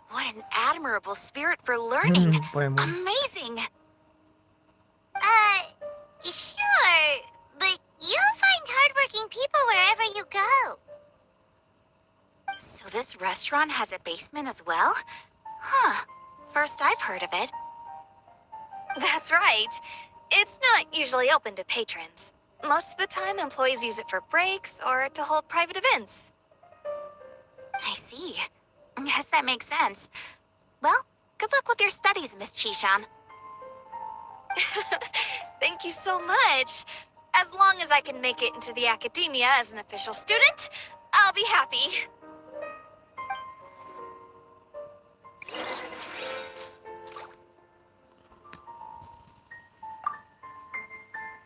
What an admirable spirit for learning. Poemon. Amazing. Sure, but you'll find hardworking people wherever you go. So this restaurant has a basement as well? Huh. First I've heard of it. That's right. It's not usually open to patrons. Most of the time, employees use it for breaks or to hold private events. I see. Yes, that makes sense. Well, good luck with your studies, Miss Chishan. Thank you so much. As long as I can make it into the academia as an official student, I'll be happy.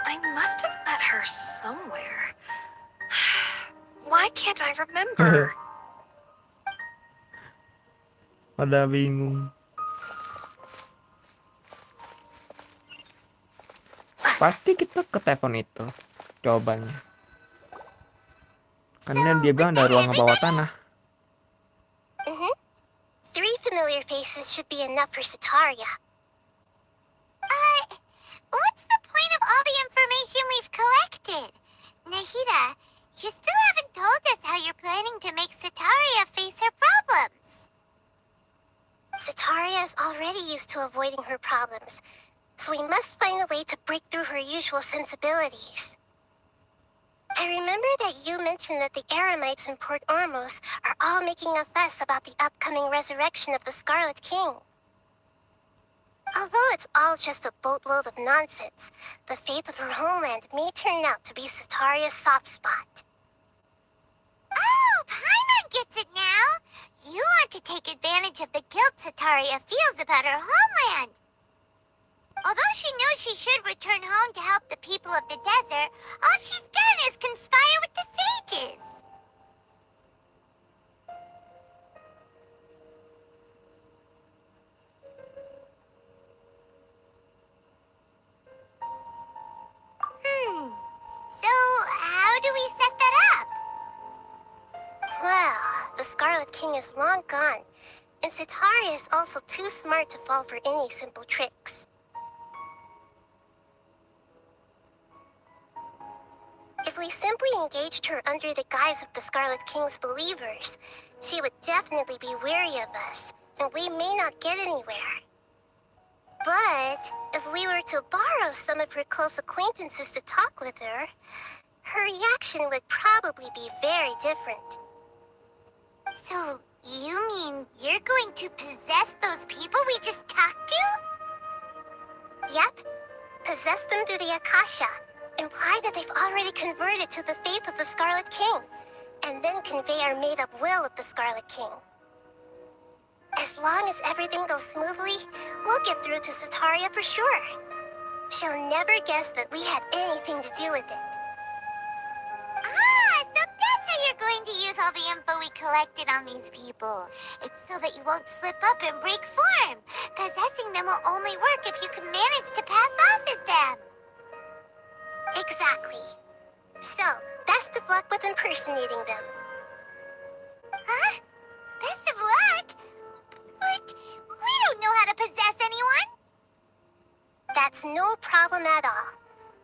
I must have met her somewhere. Why can't I I remember. Pada bingung. Pasti kita ke telepon itu jawabannya. Karena dia bilang ada ruang bawah tanah. Mm-hmm. 3 familiar faces should be enough for Setaria. What's the point of all the information we've collected? Nahida, you still haven't told us how you're planning to make Setaria face her problems. Setaria is already used to avoiding her problems, so we must find a way to break through her usual sensibilities. I remember that you mentioned that the Eremites in Port Ormos are all making a fuss about the upcoming resurrection of the Scarlet King. Although it's all just a boatload of nonsense, the faith of her homeland may turn out to be Setaria's soft spot. Oh, Paimon gets it now! You want to take advantage of the guilt Setaria feels about her homeland. Although she knows she should return home to help the people of the desert, all she's done is conspire with the sages. So how do we set that up? Well, the Scarlet King is long gone, and Setaria is also too smart to fall for any simple tricks. If we simply engaged her under the guise of the Scarlet King's believers, she would definitely be wary of us, and we may not get anywhere. But if we were to borrow some of her close acquaintances to talk with her, her reaction would probably be very different. So, you mean you're going to possess those people we just talked to? Yep. Possess them through the Akasha. Imply that they've already converted to the faith of the Scarlet King, and then convey our made-up will of the Scarlet King. As long as everything goes smoothly, we'll get through to Setaria for sure. She'll never guess that we had anything to do with it. So that's how you're going to use all the info we collected on these people. It's so that you won't slip up and break form. Possessing them will only work if you can manage to pass off as them. Exactly. So, best of luck with impersonating them. Huh? Best of luck? But we don't know how to possess anyone. That's no problem at all.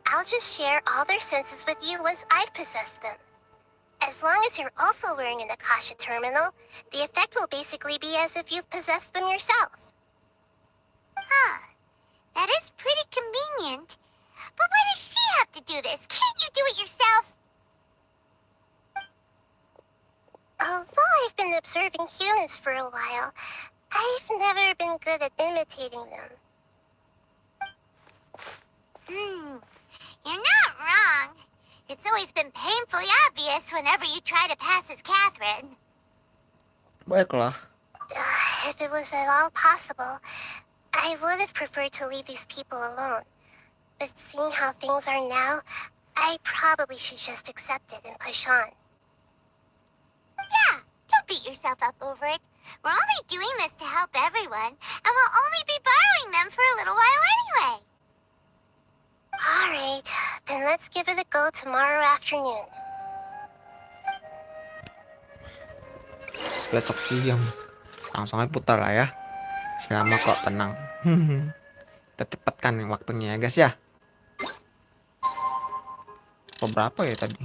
I'll just share all their senses with you once I've possessed them. As long as you're also wearing an Akasha terminal, the effect will basically be as if you've possessed them yourself. Huh. That is pretty convenient. But why does she have to do this? Can't you do it yourself? Although I've been observing humans for a while, I've never been good at imitating them. You're not wrong. It's always been painfully obvious whenever you try to pass as Catherine. Baiklah. If it was at all possible, I would have preferred to leave these people alone. But seeing how things are now, I probably should just accept it and push on. Yeah, don't beat yourself up over it. We're only doing this to help everyone, and we'll only be borrowing them for a little while anyway. Alright, then let's give it a go tomorrow afternoon. Besok siang. Langsung aja putar lah ya. Selama kok tenang. Kita cepatkan waktunya ya guys ya. Berapa ya tadi?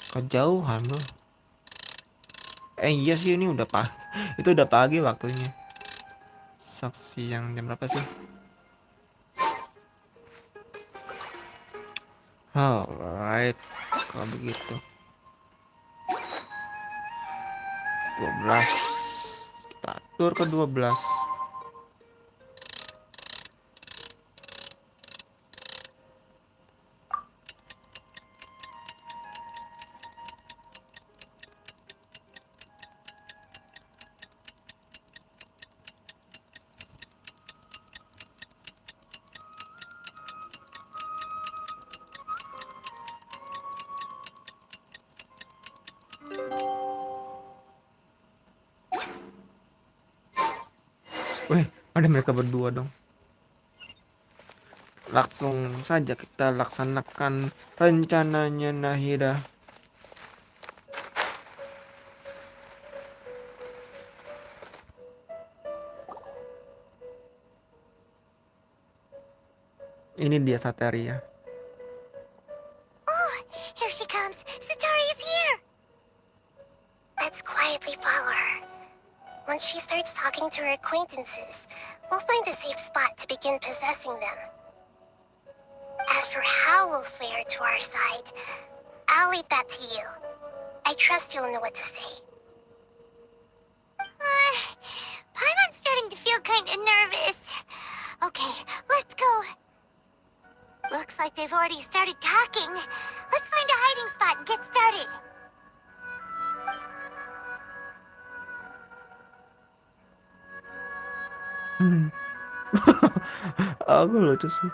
Kejauhan bro. Iya sih ini udah itu udah pagi waktunya. Saksi yang jam berapa sih? Alright, kalau begitu 12 kita atur ke 12. Weh, ada mereka berdua dong. Langsung saja kita laksanakan rencananya Nahida. Ini dia Sateria. Oh, here she comes. Satari is here. Let's quietly follow her. Once she starts talking to her acquaintances, we'll find a safe spot to begin possessing them. As for how we'll sway her to our side, I'll leave that to you. I trust you'll know what to say. Paimon's starting to feel kind of nervous. Okay, let's go. Looks like they've already started talking. Let's find a hiding spot and get started. Aku lucu sih.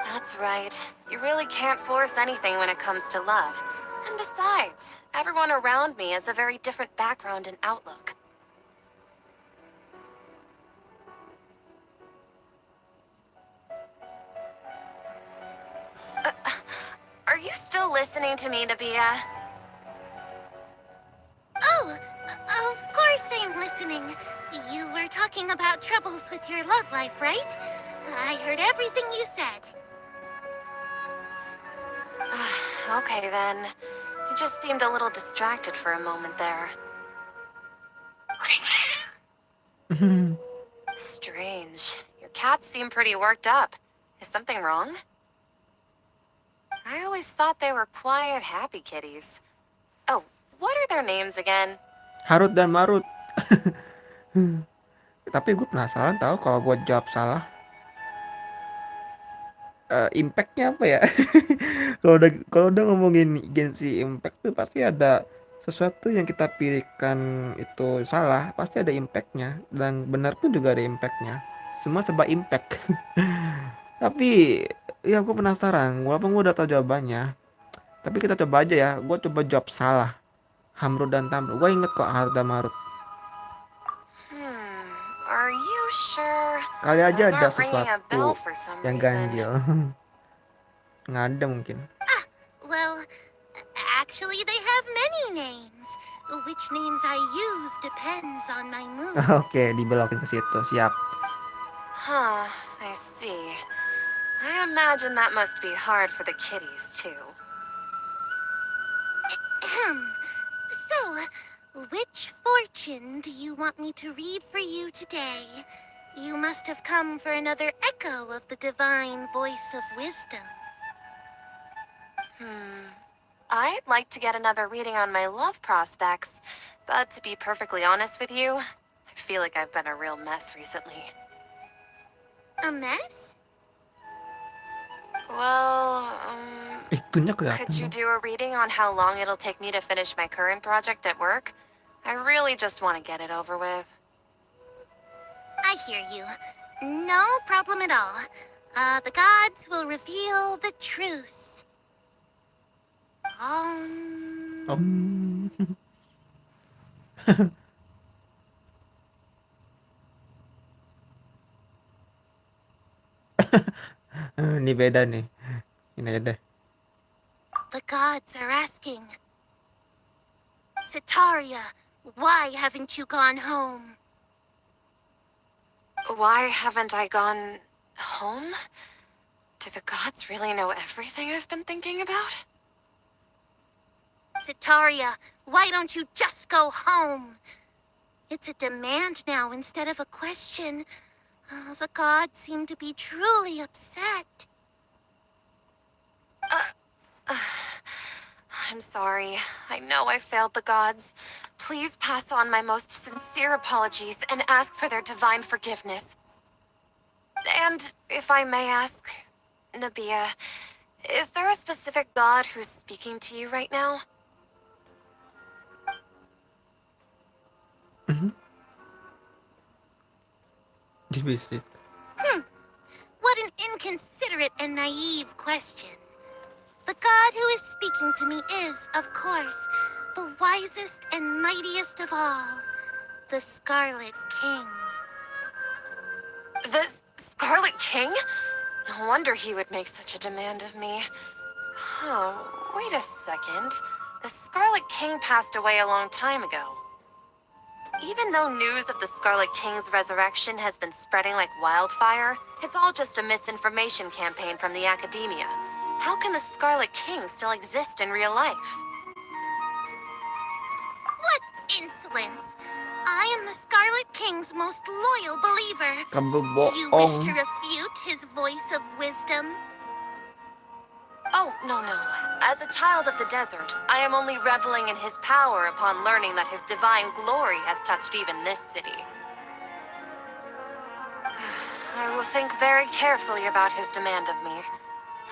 That's right. You really can't force anything when it comes to love. And besides, everyone around me has a very different background and outlook. Are you still listening to me, Nabia? Oh, of course I'm listening. You were talking about troubles with your love life, right? I heard everything you said. Okay then. You just seemed a little distracted for a moment there. Strange. Your cats seem pretty worked up. Is something wrong? I always thought they were quiet, happy kitties. Oh, what are their names again? Harut dan Marut. Tapi gue penasaran tahu kalau gue jawab salah. Impactnya apa ya? Kalau udah ngomongin Genshin Impact tuh pasti ada sesuatu yang kita pilihkan itu salah, pasti ada impactnya, dan benar pun juga ada impactnya. Semua serba impact. Tapi ya gue penasaran, walaupun gue udah tahu jawabannya. Tapi kita coba aja ya, gue coba jawab salah. Hamrud dan Tamrud. Gue inget kok Harut dan Marut. Are you sure? Kali aja Those ada aren't ringing a bell sesuatu for some yang reason. ganjil. Nggak ada mungkin. Well, actually they have many names. Which names I use depends on my mood. Oke, dibelokin ke situ. Siap. Huh, I see. I imagine that must be hard for the kitties, too. So, which fortune do you want me to read for you today? You must have come for another echo of the divine voice of wisdom. I'd like to get another reading on my love prospects, but to be perfectly honest with you, I feel like I've been a real mess recently. A mess? Well, Itunya could kelihatan you dong. do a reading on how long it'll take me to finish my current project at work? I really just want to get it over with. I hear you. No problem at all. The gods will reveal the truth. Om. Ini beda nih. Ini aja deh. The gods are asking. Setaria, why haven't you gone home? Why haven't I gone home? Do the gods really know everything I've been thinking about? Setaria, why don't you just go home? It's a demand now instead of a question. The gods seem to be truly upset. I'm sorry. I know I failed the gods. Please pass on my most sincere apologies and ask for their divine forgiveness. And if I may ask, Nabia, is there a specific god who's speaking to you right now? Dibisik. consider it a naive question. The god who is speaking to me is, of course, the wisest and mightiest of all, the Scarlet King. The Scarlet King? No wonder he would make such a demand of me. Oh, wait a second. The Scarlet King passed away a long time ago. Even though news of the Scarlet King's resurrection has been spreading like wildfire, it's all just a misinformation campaign from the academia. How can the Scarlet King still exist in real life? What insolence! I am the Scarlet King's most loyal believer. Kamu Do you wish to bohong. refute his voice of wisdom? Oh, no. As a child of the desert, I am only reveling in his power upon learning that his divine glory has touched even this city. I will think very carefully about his demand of me.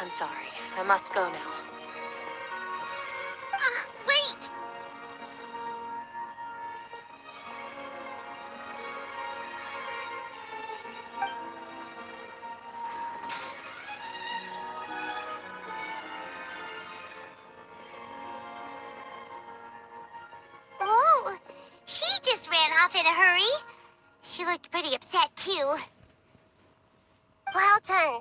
I'm sorry. I must go now. Wait! Oh, she just ran off in a hurry. She looked pretty upset, too. Well done.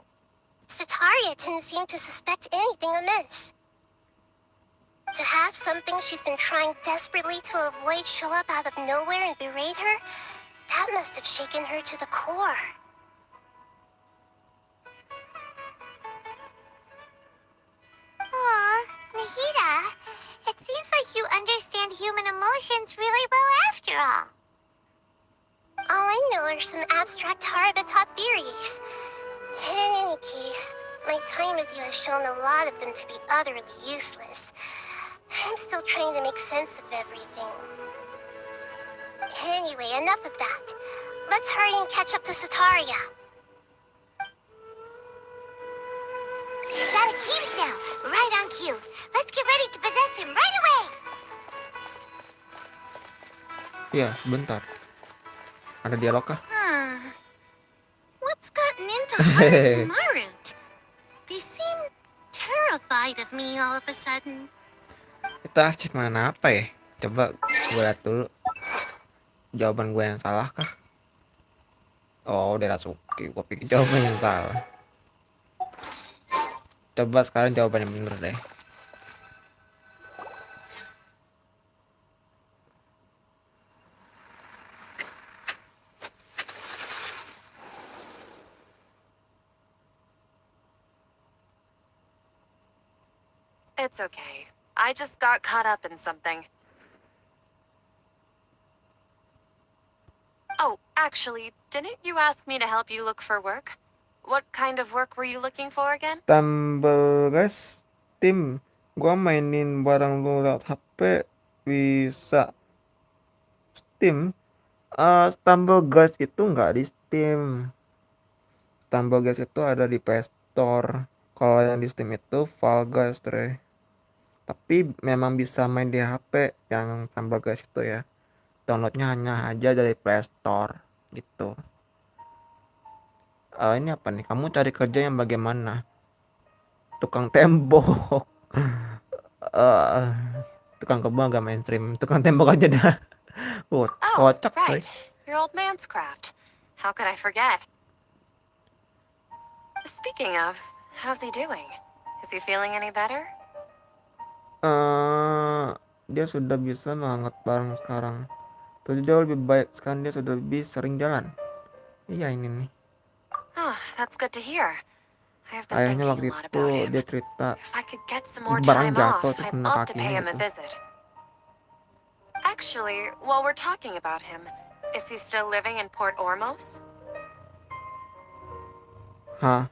Sataria didn't seem to suspect anything amiss. To have something she's been trying desperately to avoid show up out of nowhere and berate her, that must have shaken her to the core. Aw, Nahida, it seems like you understand human emotions really well after all. All I know are some abstract Harvard-taught theories. In any case, my time with you has shown a lot of them to be utterly useless. I'm still trying to make sense of everything. Anyway, enough of that. Let's hurry and catch up to Sataria. That Akeem's now, right on cue. Let's get ready to possess him right away. Iya, sebentar. Ada dialog kah? What's gotten into Harvard and Murant? They seem terrified of me all of a sudden. Itu achievement apa ya? Coba gue lihat dulu. Jawaban gue yang salah kah? Oh, udah Ratsuki. Gue pikir jawaban yang salah. Coba sekarang jawaban yang bener deh. It's okay. I just got caught up in something. Oh, actually, didn't you ask me to help you look for work? What kind of work were you looking for again? Stumble guys, tim. Gua mainin barang lu lewat HP bisa Steam. Stumble guys itu nggak di Steam. Stumble guys itu ada di Play Store. Kalau yang di Steam itu Fall Guys, Tre. Tapi memang bisa main di HP yang Stumble guys itu ya. Downloadnya hanya aja dari Play Store gitu. Ini apa nih? Kamu cari kerja yang bagaimana? Tukang tembok. Eh, tukang kebun agak mainstream. Tukang tembok aja dah. Oh, Kocak, coy. right. Your old man's craft. How could I forget? Speaking of, how's he doing? Is he feeling any better? Dia sudah bisa mengangkat barang sekarang. Tuh jauh lebih baik, sekarang dia sudah lebih sering jalan. Iya ini nih. Oh, that's good to hear. I've been Ayahnya thinking waktu a lot itu about him. dia cerita If I could get some more barang time off, jatuh terus I'd kena love to pay kakinya him a gitu. visit. Actually, while we're talking about him, is he still living in Port Ormos? Ha.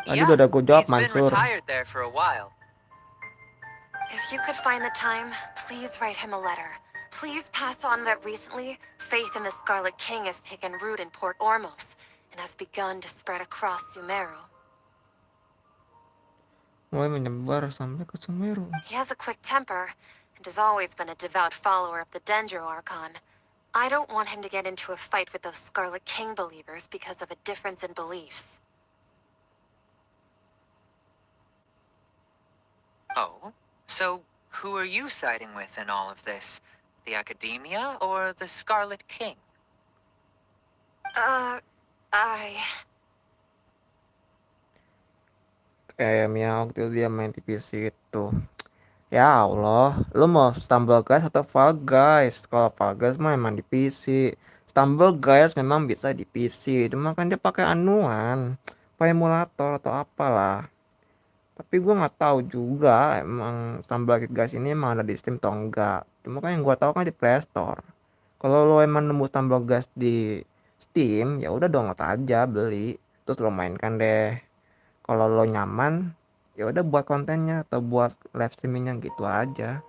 Tadi Yeah, udah gue jawab, he's been Mansur. retired there for a while. If you could find the time, please write him a letter. Please pass on that recently, faith in the Scarlet King has taken root in Port Ormos and has begun to spread across Sumeru. Mulai menyebar sampai ke Sumeru. He has a quick temper and has always been a devout follower of the Dendro Archon. I don't want him to get into a fight with those Scarlet King believers because of a difference in beliefs. Oh? So, who are you siding with in all of this? The Academia or the Scarlet King? Kayak yang waktu itu dia main di PC itu. Ya Allah, lu mau Stumble Guys atau Fall Guys? Kalau Fall Guys mah emang di PC. Stumble Guys memang bisa di PC, cuma kan dia pakai anuan, pakai emulator atau apalah. Tapi gua nggak tahu juga emang Stumble Guys ini emang ada di Steam atau enggak. Cuma kan yang gua tahu kan di Play Store. Kalau lo emang nemu Stumble Guys di Steam, ya udah download aja, beli, terus lo mainkan deh. Kalau lo nyaman, ya udah buat kontennya atau buat live streamingnya gitu aja.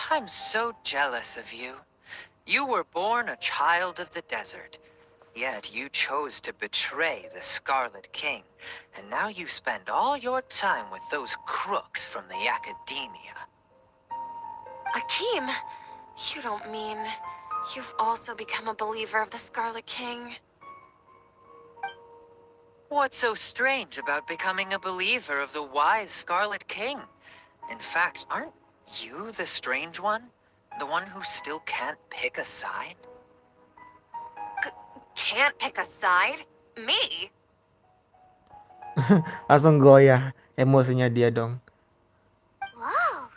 I'm so jealous of you. You were born a child of the desert, yet you chose to betray the Scarlet King, and now you spend all your time with those crooks from the Academia. Akeem, you don't mean you've also become a believer of the Scarlet King? What's so strange about becoming a believer of the wise Scarlet King? In fact, aren't you the strange one? The one who still can't pick a side? Can't pick a side? Me? Langsung goyah emosinya dia dong. Whoa!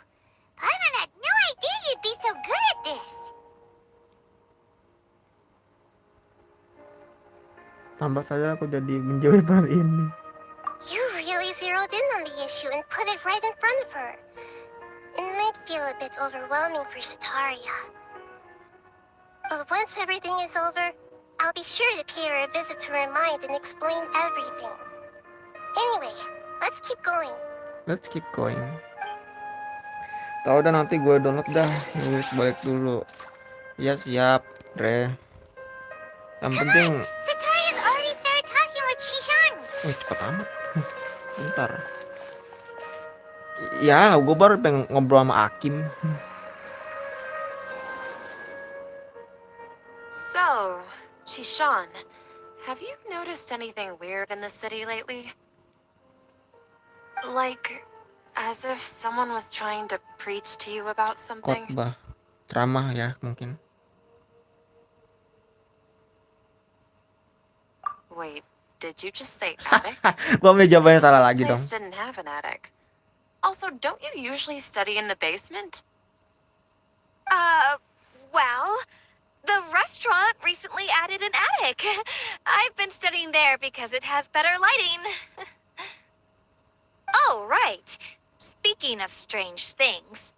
Paimon had no idea you'd be so good at this. Tambah saja aku jadi menjauhi hal ini. You really zeroed in on the issue and put it right in front of her. It might feel a bit overwhelming for Sataria. But once everything is over, I'll be sure to pay her a visit to her mind and explain everything. Anyway, let's keep going. Let's keep going. Tahu dah, nanti gue download dah. Nulis balik dulu. Ya siap, Dre. Yang penting, Sataria's already started talking with Shishan. wih cepet amat. Bentar. Ya, gue baru pengen ngobrol sama Akim. So, Shishan, have you noticed anything weird in the city lately? Like, as if someone was trying to preach to you about something? Khotbah, ceramah ya mungkin. Wait, did you just say attic? Gua ambil jawabannya salah This lagi dong. place didn't have an attic. Also, don't you usually study in the basement? Well, the restaurant recently added an attic. I've been studying there because it has better lighting. Oh, right. Speaking of strange things,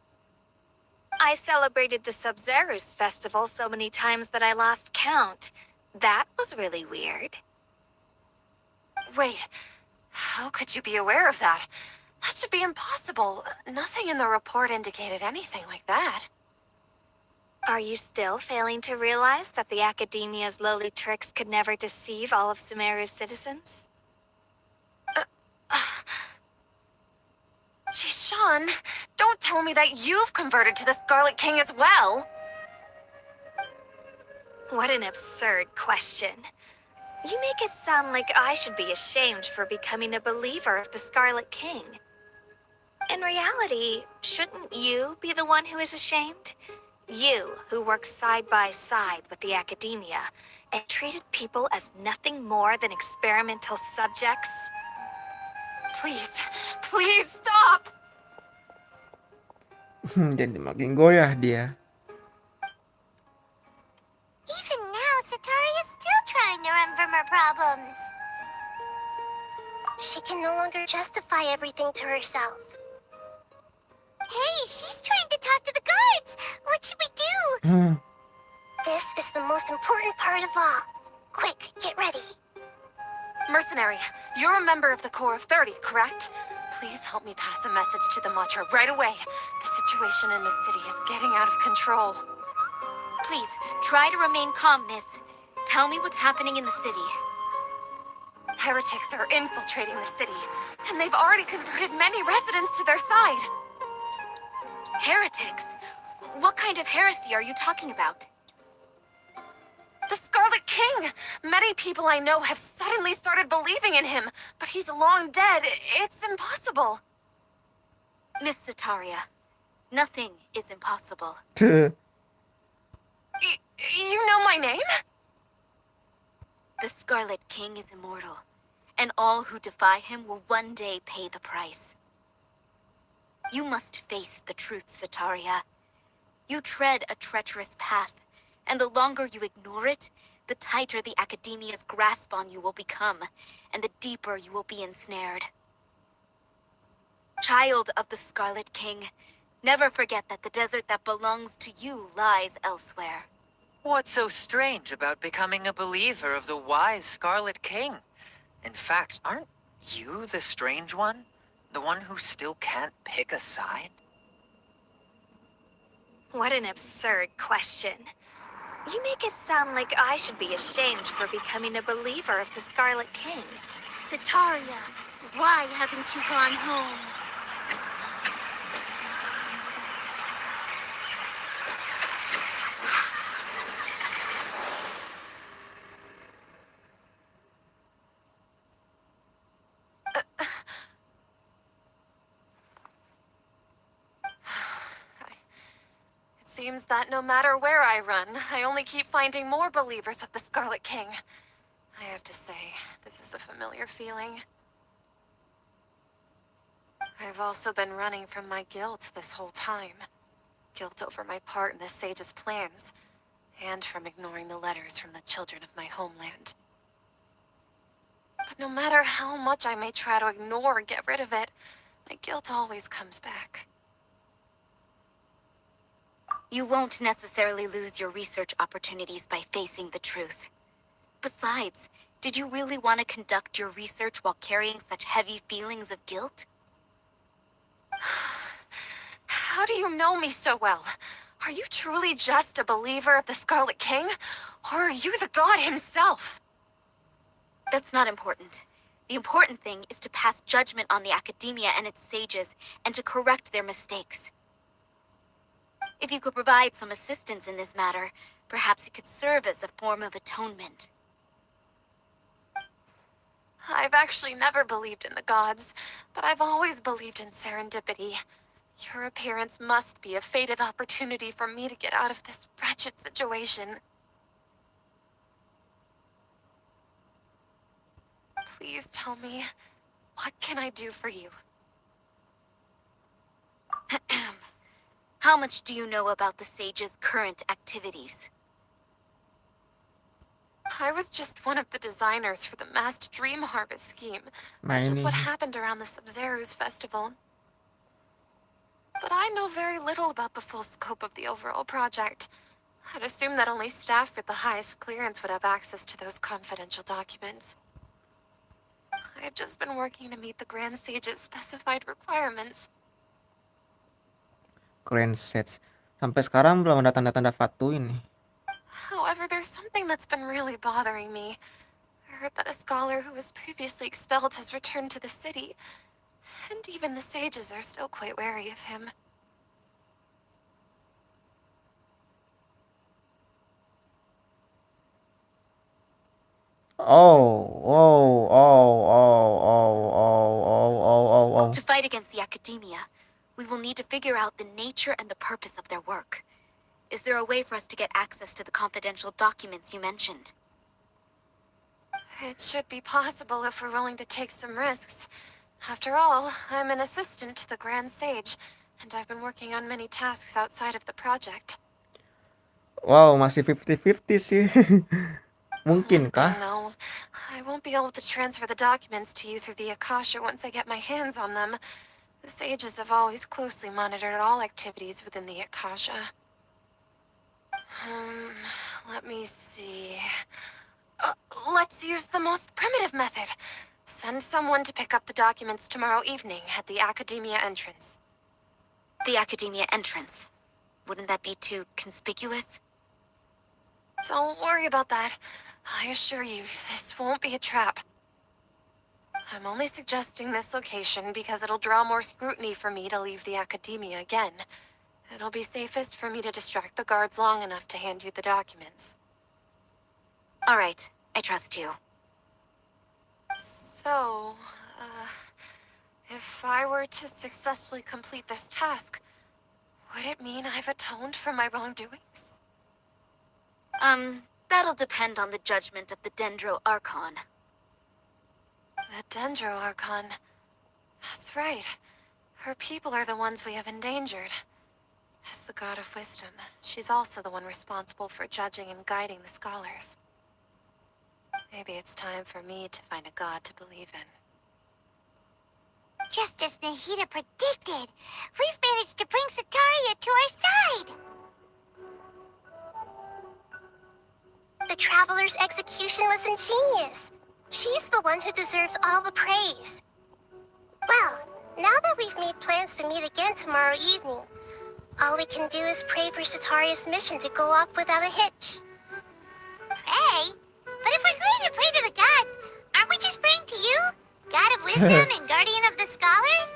I celebrated the Sub-Zerus festival so many times that I lost count. That was really weird. Wait, how could you be aware of that? That should be impossible. Nothing in the report indicated anything like that. Are you still failing to realize that the Academia's lowly tricks could never deceive all of Sumeru's citizens? Shishan, don't tell me that you've converted to the Scarlet King as well. What an absurd question. You make it sound like I should be ashamed for becoming a believer of the Scarlet King. In reality, shouldn't you be the one who is ashamed? You, who worked side by side with the Academia and treated people as nothing more than experimental subjects. Please, please stop! Jadi makin goyah dia. Even now, Sataria's still trying to run from her problems. She can no longer justify everything to herself. Hey, she's trying to talk to the guards. What should we do? This is the most important part of all. Quick, get ready. Mercenary, you're a member of the Corps of 30, correct? Please help me pass a message to the Matcha right away. The situation in the city is getting out of control. Please, try to remain calm, miss. Tell me what's happening in the city. Heretics are infiltrating the city, and they've already converted many residents to their side. Heretics? What kind of heresy are you talking about? The Scarlet King! Many people I know have suddenly started believing in him, but he's long dead. It's impossible. Miss Sataria, nothing is impossible. You know my name? The Scarlet King is immortal, and all who defy him will one day pay the price. You must face the truth, Sataria. You tread a treacherous path, and the longer you ignore it, the tighter the Academia's grasp on you will become, and the deeper you will be ensnared. Child of the Scarlet King, never forget that the desert that belongs to you lies elsewhere. What's so strange about becoming a believer of the wise Scarlet King? In fact, aren't you the strange one? The one who still can't pick a side? What an absurd question. You make it sound like I should be ashamed for becoming a believer of the Scarlet King. Sataria, why haven't you gone home? It seems that no matter where I run, I only keep finding more believers of the Scarlet King. I have to say, this is a familiar feeling. I've also been running from my guilt this whole time. Guilt over my part in the Sage's plans, and from ignoring the letters from the children of my homeland. But no matter how much I may try to ignore or get rid of it, my guilt always comes back. You won't necessarily lose your research opportunities by facing the truth. Besides, did you really want to conduct your research while carrying such heavy feelings of guilt? How do you know me so well? Are you truly just a believer of the Scarlet King? Or are you the god himself? That's not important. The important thing is to pass judgment on the Academia and its sages, and to correct their mistakes. If you could provide some assistance in this matter, perhaps it could serve as a form of atonement. I've actually never believed in the gods, but I've always believed in serendipity. Your appearance must be a fated opportunity for me to get out of this wretched situation. Please tell me, what can I do for you? How much do you know about the sage's current activities? I was just one of the designers for the massed dream harvest scheme, Nah which is ini. what happened around the Sub-Zero's festival. But I know very little about the full scope of the overall project. I'd assume that only staff with the highest clearance would have access to those confidential documents. I've just been working to meet the Grand Sage's specified requirements. Keren sets. Sampai sekarang belum ada tanda-tanda Fatui nih. However, there's something that's been really bothering me. I heard that a scholar who was previously expelled has returned to the city, and even the sages are still quite wary of him. Oh. To fight against the Academia, we will need to figure out the nature and the purpose of their work. Is there a way for us to get access to the confidential documents you mentioned? It should be possible if we're willing to take some risks. After all, I'm an assistant to the Grand Sage, and I've been working on many tasks outside of the project. Wow, masih 50-50 sih. One thing, Mungkinkah? though, I won't be able to transfer the documents to you through the Akasha once I get my hands on them. The sages have always closely monitored all activities within the Akasha. Let me see. Let's use the most primitive method. Send someone to pick up the documents tomorrow evening at the Academia entrance. The Academia entrance. Wouldn't that be too conspicuous? Don't worry about that. I assure you, this won't be a trap. I'm only suggesting this location because it'll draw more scrutiny for me to leave the Academia again. It'll be safest for me to distract the guards long enough to hand you the documents. All right, I trust you. So, if I were to successfully complete this task, would it mean I've atoned for my wrongdoings? That'll depend on the judgment of the Dendro Archon. The Dendro Archon. That's right. Her people are the ones we have endangered. As the god of wisdom, she's also the one responsible for judging and guiding the scholars. Maybe it's time for me to find a god to believe in. Just as Nahida predicted, we've managed to bring Sataria to our side! The Traveler's execution was ingenious. She's the one who deserves all the praise. Well, now that we've made plans to meet again tomorrow evening, all we can do is pray for Sataria's mission to go off without a hitch. Pray? But if we're going to pray to the gods, aren't we just praying to you? God of wisdom and guardian of the scholars?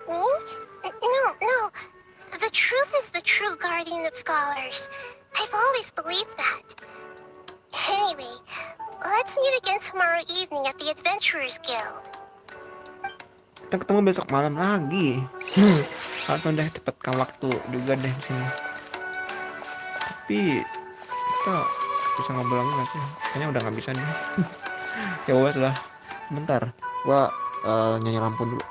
No. The truth is the true guardian of scholars. I've always believed that. Anyway, let's meet again tomorrow evening at the Adventurers Guild. Kita ketemu besok malam lagi. Atau deh cepatkan waktu juga deh di sini. Tapi kita bisa ngobrol nggak sih? Kayaknya udah nggak bisa nih. Ya wes lah. Sebentar, gua nyanyi lampu dulu.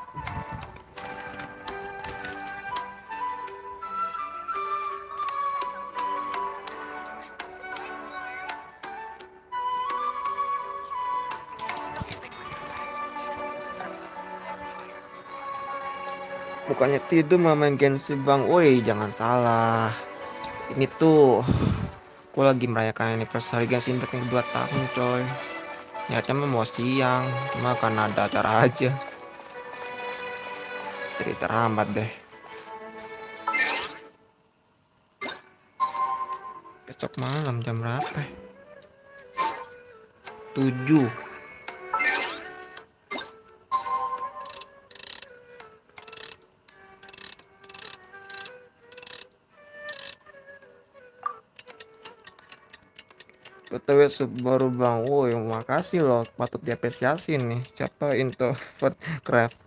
Bukannya tidur malah main Genshin bang. Woi jangan salah. Ini tuh gue lagi merayakan anniversary Genshin Impact yang 2 tahun coy. Niatnya mah mau siang, cuma karena ada acara aja. Jadi terhambat deh. Besok malam jam berapa? 7. BTW baru bang, woi makasih loh, patut diapresiasi nih. Siapa Introvert Craft.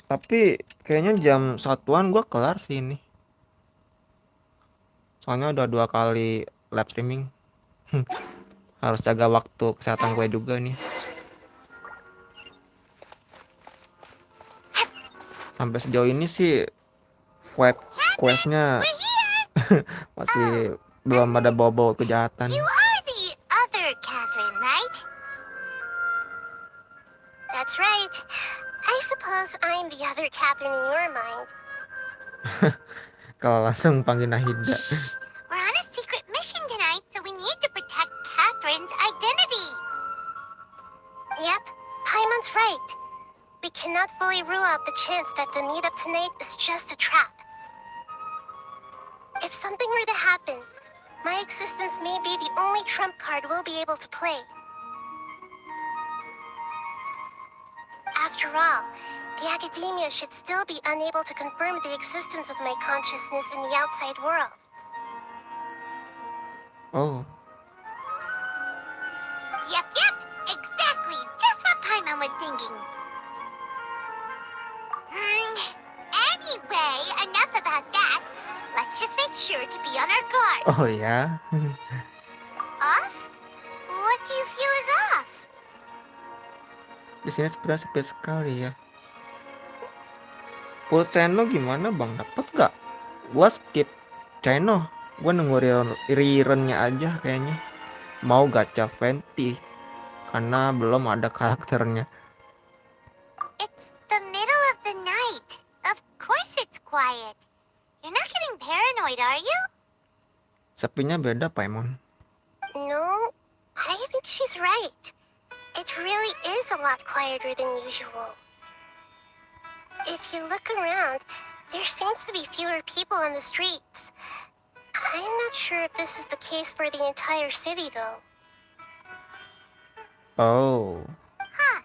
Tapi kayaknya jam 1-an gua kelar sih ini. Soalnya udah 2 kali live streaming. Harus jaga waktu kesehatan gue juga nih. Sampai sejauh ini sih vibe questnya masih belum ada bau-bau kejahatan. You are the other Catherine, right? That's right. I suppose I'm the other Catherine in your mind. Kalau langsung panggil Nahida. We're on a secret mission tonight, so we need to protect Catherine's identity. Yep, Paimon's right. We cannot fully rule out the chance that the meetup tonight is just a trap. If something were to happen, my existence may be the only trump card we'll be able to play. After all, the academia should still be unable to confirm the existence of my consciousness in the outside world. Oh, Yep, exactly, just what Paimon was thinking. Anyway, enough about that. Let's just make sure to be on our guard. oh ya. Off? What do you feel is off? Di sini sebenarnya sepi sekali ya. Full channel gimana bang? Dapet gak? Gua skip channel. Gua nunggu rerunnya aja kayaknya. Mau gacha Venti karena belum ada karakternya. It's the middle of the night. Of course it's quiet. You're not getting paranoid, are you? Sepinya beda Paimon. No, I think she's right. It really is a lot quieter than usual. If you look around, there seems to be fewer people on the streets. I'm not sure if this is the case for the entire city, though. Oh. Huh.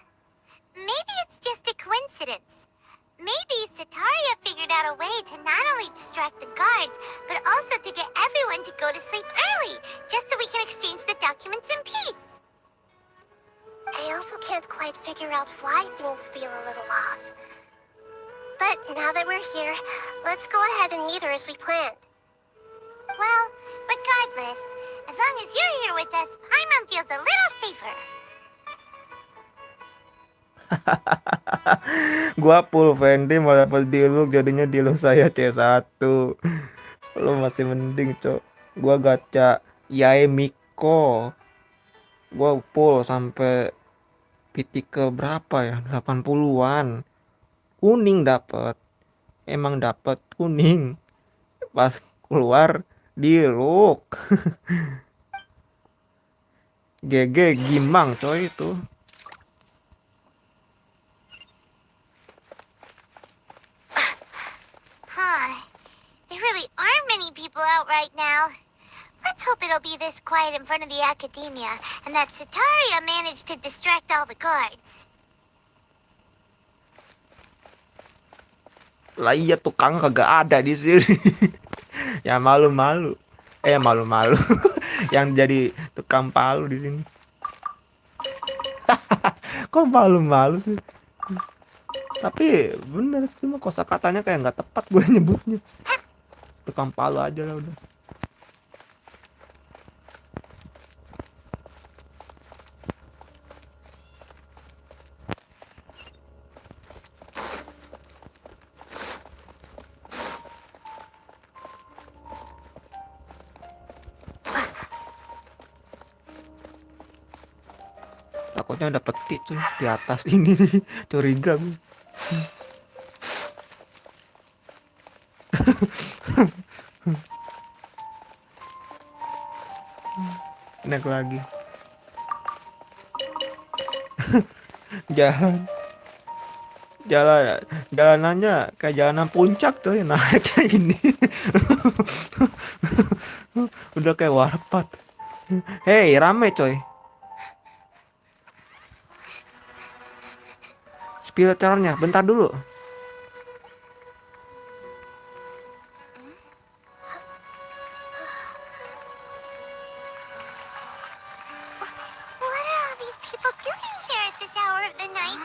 Maybe it's just a coincidence. Maybe Sataria figured out a way to not only distract the guards, but also to get everyone to go to sleep early, just so we can exchange the documents in peace. I also can't quite figure out why things feel a little off. But now that we're here, let's go ahead and meet her as we planned. Well, regardless, as long as you're here with us, Paimon feels a little safer. Gua full Fendi malah dapet diluk, jadinya diluk saya C1. Lu masih mending, Cok. Gua gacha Yeeayyy Miko. Gua full sampai PT ke berapa ya? 80-an. Kuning dapet. Emang dapet kuning. Pas keluar diluk. GG Gimang coy itu. Huh. There really aren't many people out right now. Let's hope it'll be this quiet in front of the academia, and that Sataria managed to distract all the guards. Lah iya tukang kagak ada di sini. Ya malu-malu. Malu-malu. Yang jadi tukang palu di sini. Kok malu-malu sih? Tapi bener cuma kosakatanya kayak nggak tepat gue nyebutnya. Tukang palu aja lah udah. Takutnya ada peti tuh di atas ini nih. Curiga gue. Naik lagi. Jalanannya kayak jalanan puncak tuh, naiknya ini. Udah kayak warpat. Hei, rame coy. Spill caranya, bentar dulu. What are all these people doing here at this hour of the night?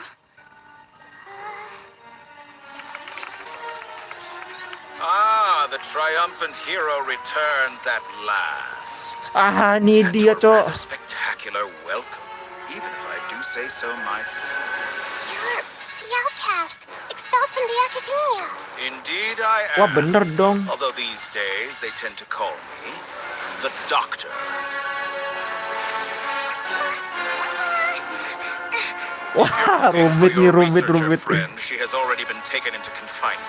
The triumphant hero returns at last. Ah, ini And dia, to a Cok. rather spectacular welcome, even if I do say so myself. You're the outcast, expelled from the academia. Indeed I am. Wah, bener dong. Although these days they tend to call me the Doctor. Wah, And for rumit nih, your researcher rumit. friend, she has already been taken into confinement.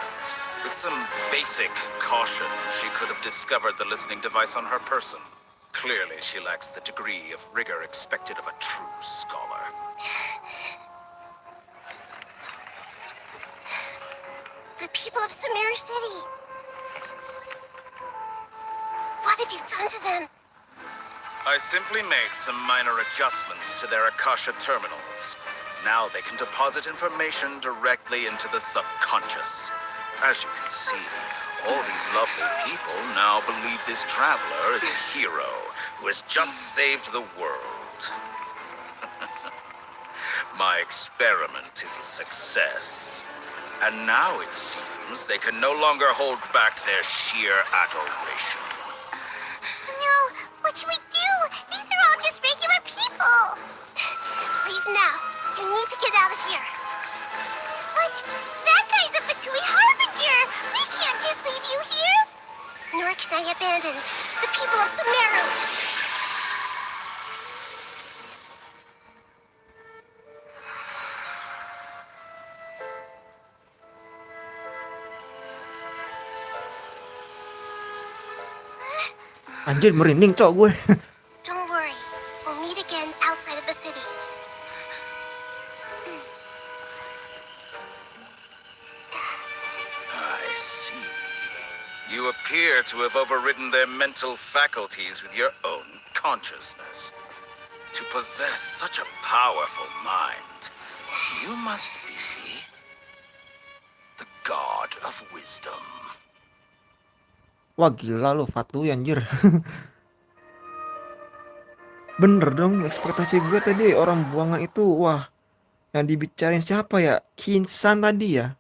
With some basic caution, she could have discovered the listening device on her person. Clearly, she lacks the degree of rigor expected of a true scholar. The people of Sumeru City. What have you done to them? I simply made some minor adjustments to their Akasha terminals. Now they can deposit information directly into the subconscious. As you can see, all these lovely people now believe this traveler is a hero who has just saved the world. My experiment is a success. And now it seems they can no longer hold back their sheer adoration. No, what should we do? These are all just regular people. Leave now. You need to get out of here. But that guy's a Fatui Harbinger. We can't just leave you here. Nor can I abandon the people of Sumeru. Anjir, merinding cok gue. Don't worry. We'll meet again outside of the city. I see. You appear to have overridden their mental faculties with your own consciousness. To possess such a powerful mind, you must be the god of wisdom. Wah gila lu Fatui anjir. Bener dong ekspektasi gue tadi orang buangan itu. Wah, yang dibicarain siapa ya? Kinsan tadi ya?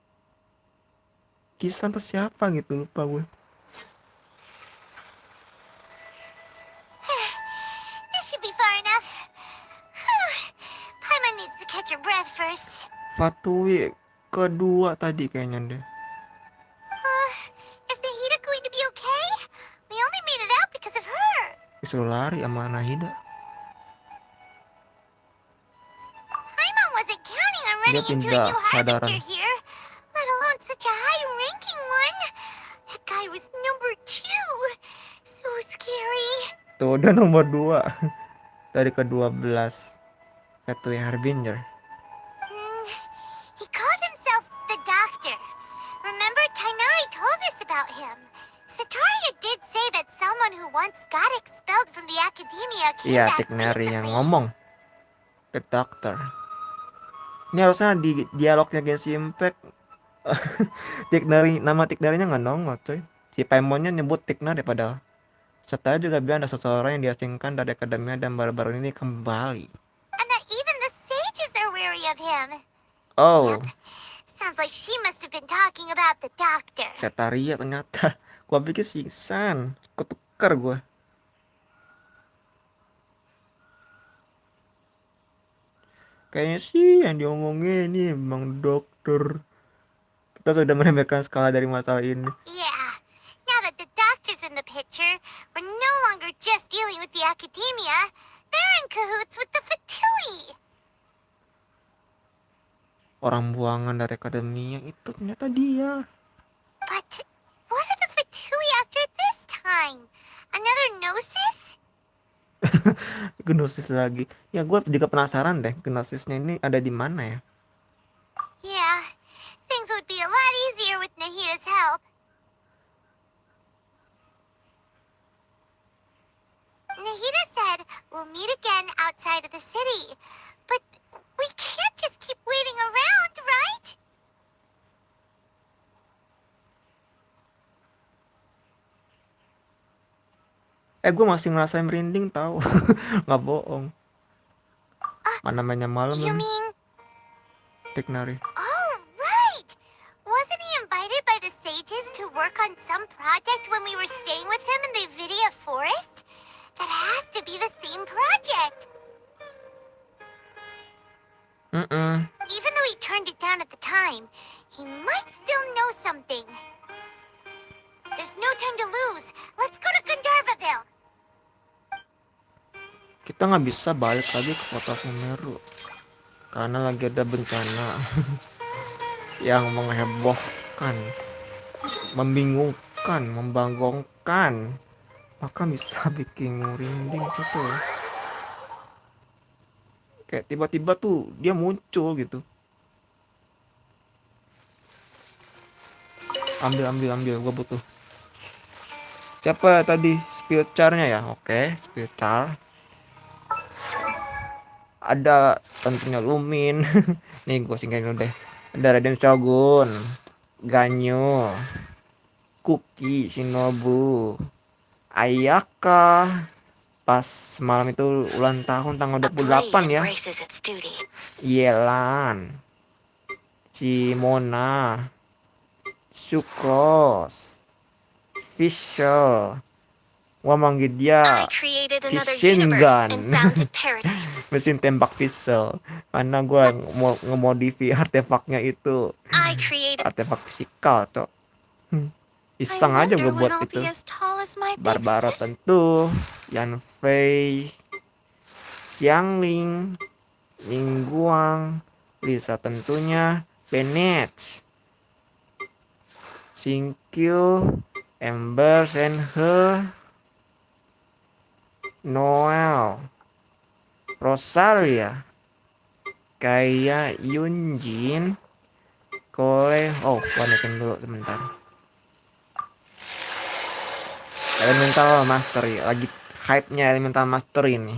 Kisan tuh siapa gitu, lupa gue. This should be far enough. Paimon needs to catch her breath first. Fatui kedua tadi kayaknya deh. Is Nahida going to be okay? We only made it out because of her. Disuruh lari sama Nahida. Paimon wasn't counting on Dia running into a pindah new kesadaran. Harbinger here, let alone such a high-ranking one. That guy was number 2. So scary. Tuh udah nomor 2 dari ke-12 Fatui Harbinger. He called himself the Doctor. Remember, Tainari told us about him. Sataria did say that someone who once got expelled from the academia came Iya, back Tignari yang recently. ngomong. The Doctor. Ini harusnya di dialognya Genshin Impact Tignari, nama Tignarinya nggak nongol coy. Si Paimonnya nyebut Tignari padahal. Serta juga bilang ada seseorang yang diasingkan dari akademia dan baru-baru ini kembali. And that even the sages are wary of him. Oh, Yep. Sounds like she must have been talking about the Doctor. Setaria ternyata. Gua pikir Sisan. Ketukar gua. Kayaknya sih yang diomongin ini emang dokter. Kita sudah meremehkan skala dari masalah ini. Yeah. Now that the Doctor's in the picture, we're no longer just dealing with the academia. They're in cahoots with the Fatui. Orang buangan dari akademia itu ternyata dia. But what are the Fatui after this time? Another Gnosis? Gnosis lagi. Ya gue juga penasaran deh, Gnosisnya ini ada di mana ya? Yeah, things would be a lot easier with Nahida's help. Nahida said we'll meet again outside of the city. But we can't just keep waiting around, right? Gue masih ngerasain merinding tahu. Nggak bohong. Mana mainnya malam You lagi. mean... Tignari. Oh, right! Wasn't he invited by the sages to work on some project when we were staying with him in the Vidia forest? That has to be the same project. Even though he turned it down at the time, he might still know something. There's no time to lose. Let's go to Gandharvaville. Kita nggak bisa balik lagi ke kota Sumeru karena lagi ada bencana yang menghebohkan, membingungkan, membanggongkan, bahkan bisa bikin merinding gitu. Kayak tiba-tiba tuh dia muncul gitu. Ambil, gue butuh. Siapa tadi spill charnya ya? Oke, spill char. Ada tentunya Lumin. Nih gue singkatin dulu deh. Ada Raden Shogun, Ganyu, Kuki, Shinobu, Ayaka. Pas malam itu ulang tahun tanggal 28 ya. Yelan, si Mona, Sucrose, Fischl. Gua manggil dia Fishingan. Mesin tembak Fischl. Karena gua mau ngemodify artefaknya itu. Artefak fisikal tuh. Iseng aja gue buat itu. Barbara tentu, Yan Fei, Xiangling, Lingguang, Lisa tentunya, Bennett, Xingqiu, Ember Senhe, Noel, Rosaria, Kaya Yunjin, Kole. Oh, balikin dulu sebentar. Elemental Mastery, lagi hype-nya Elemental Mastery ini.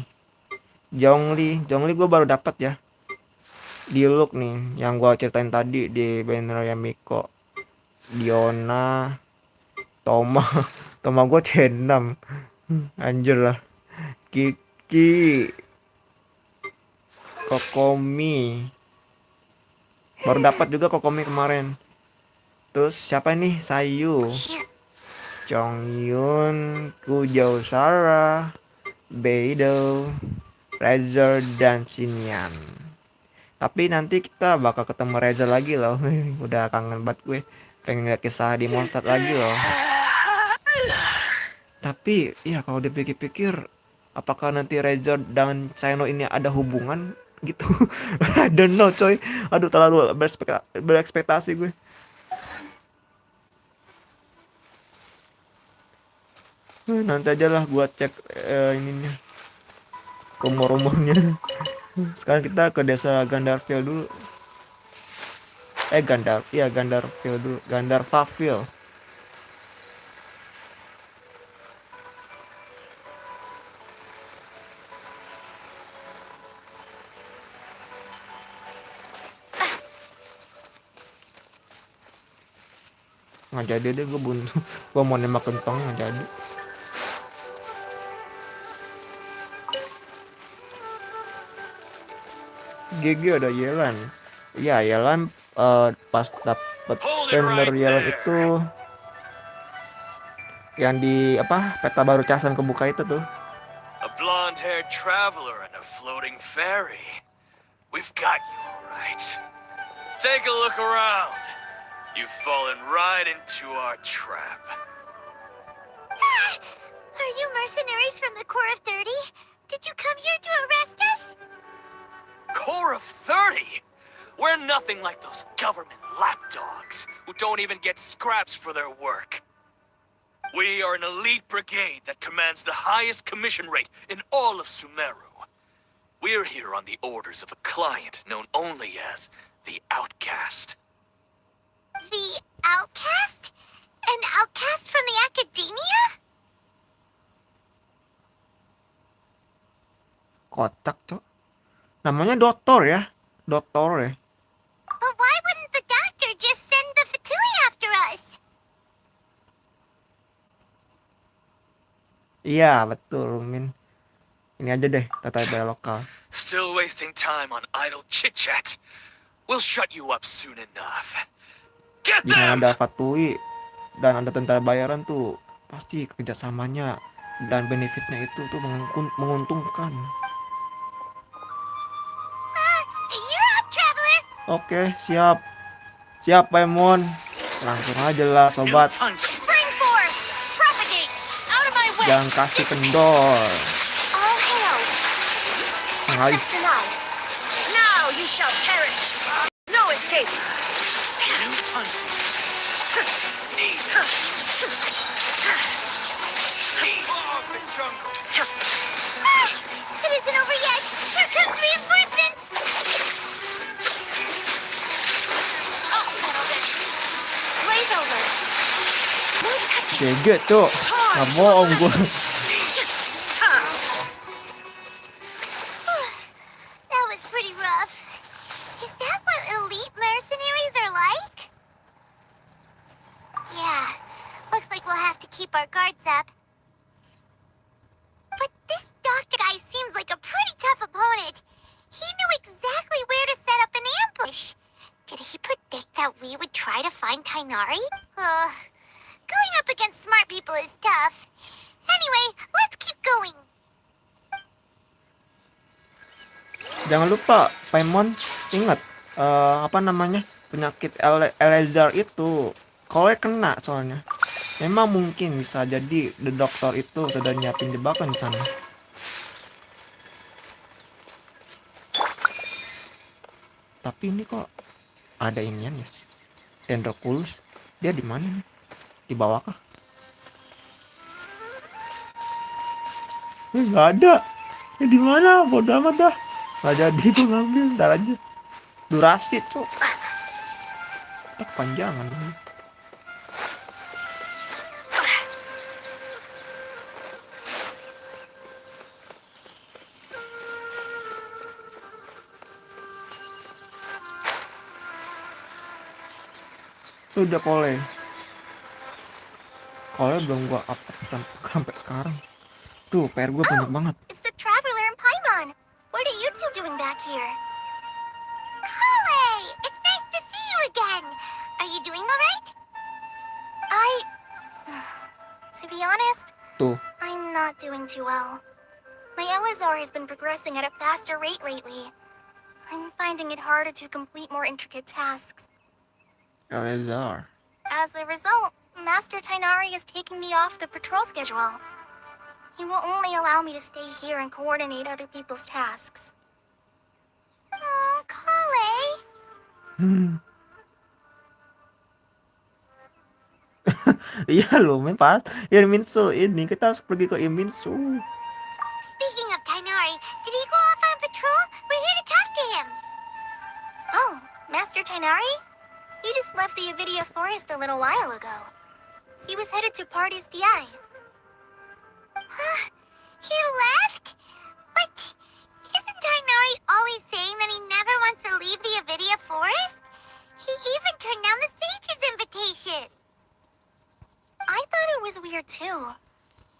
Jongli gue baru dapat ya di look nih yang gue ceritain tadi di banner yang Miko. Diona, Toma, Toma gue C6, anjir lah. Kiki, Kokomi, baru dapat juga Kokomi kemarin. Terus siapa nih? Sayu, Chongyun, Kujou Sara, Beidou, Razor dan Xinyan. Tapi nanti kita bakal ketemu Razor lagi loh. Udah kangen banget gue. Pengen lihat kisah di Mondstadt lagi loh. Tapi ya kalau dipikir-pikir, apakah nanti Razor dan Sino ini ada hubungan gitu? I don't know coy. Aduh terlalu berekspektasi gue. Nanti aja lah gua cek ininya, rumor-rumornya. Sekarang kita ke desa Gandarville dulu. Gandarville dulu. Gandarville. Nggak jadi deh gue buntu. Gue mau nembak kentongnya nggak jadi. GG ada Yelan. Ya Yelan pas dapet banner Yelan itu yang di apa peta baru casan kebuka itu tuh. A blonde-haired traveler and a floating fairy. We've got you, all right. Take a look around. You've fallen right into our trap. Are you mercenaries from the Corps of 30? Did you come here to arrest us? Corps of 30? We're nothing like those government lapdogs who don't even get scraps for their work. We are an elite brigade that commands the highest commission rate in all of Sumeru. We're here on the orders of a client known only as the Outcast. The outcast? An outcast from the academia? Kotak tuh. Namanya Doktor ya. Doktor ya. But why wouldn't the doctor just send the Fatui after us? Iya betul Min. Ini aja deh tata bayar lokal. Still wasting time on idle chit-chat. We'll shut you up soon enough. Get Di mana them! ada Fatui dan ada tentara bayaran tuh pasti kerjasamanya dan benefitnya itu tuh menguntungkan. You're up, traveler. Oke siap Paimon, langsung aja lah sobat. Spring forth. Propagate. Out of my way. Jangan kasih kendor. All hail! Sengaja. Access denied. Now you shall perish. No escape. It isn't over yet. Here comes reinforcements. Blaze over. No touching. GG tuh. Nggak bohong gue. That was pretty rough. Is that what elite mercenaries are like? Yeah. Looks like we'll have to keep our guards up. But this doctor guy seems like a pretty tough opponent. He knew exactly where to set up an ambush. Did he predict that we would try to find Tainari? Going up against smart people is tough. Anyway, let's keep going. Jangan lupa Paimon ingat apa namanya penyakit Elazar itu kalau kena soalnya. Memang mungkin bisa jadi The Doctor itu sudah nyiapin jebakan di sana. Tapi ini kok ada inian ya? Dendroculus, dia di mana nih? Di bawah kah? Nggak ada. Ya di mana? Bodoh amat dah. Nggak jadi gue ngambil, ntar aja. Durasi cok. Tak kepanjangan. Tuh udah kole belum gua upload sampai sekarang. Tuh PR gue banyak Oh, banget. it's the Traveler and Paimon. What are you two doing back here? Kale, it's nice to see you again. Are you doing alright? To be honest, Tuh, I'm not doing too well. My Elazar has been progressing at a faster rate lately. I'm finding it harder to complete more intricate tasks. Elazar. As a result, Master Tainari is taking me off the patrol schedule. He will only allow me to stay here and coordinate other people's tasks. Oh, Kale. Hmm. Iya loh, pas Irminsu ini kita harus pergi ke Irminsu. Speaking of Tainari, did he go off on patrol? We're here to talk to him. Oh, Master Tainari? He just left the Avidia Forest a little while ago. He was headed to Party's DI. He left? But isn't Tainari always saying that he never wants to leave the Avidia Forest? He even turned down the sage's invitation. I thought it was weird too.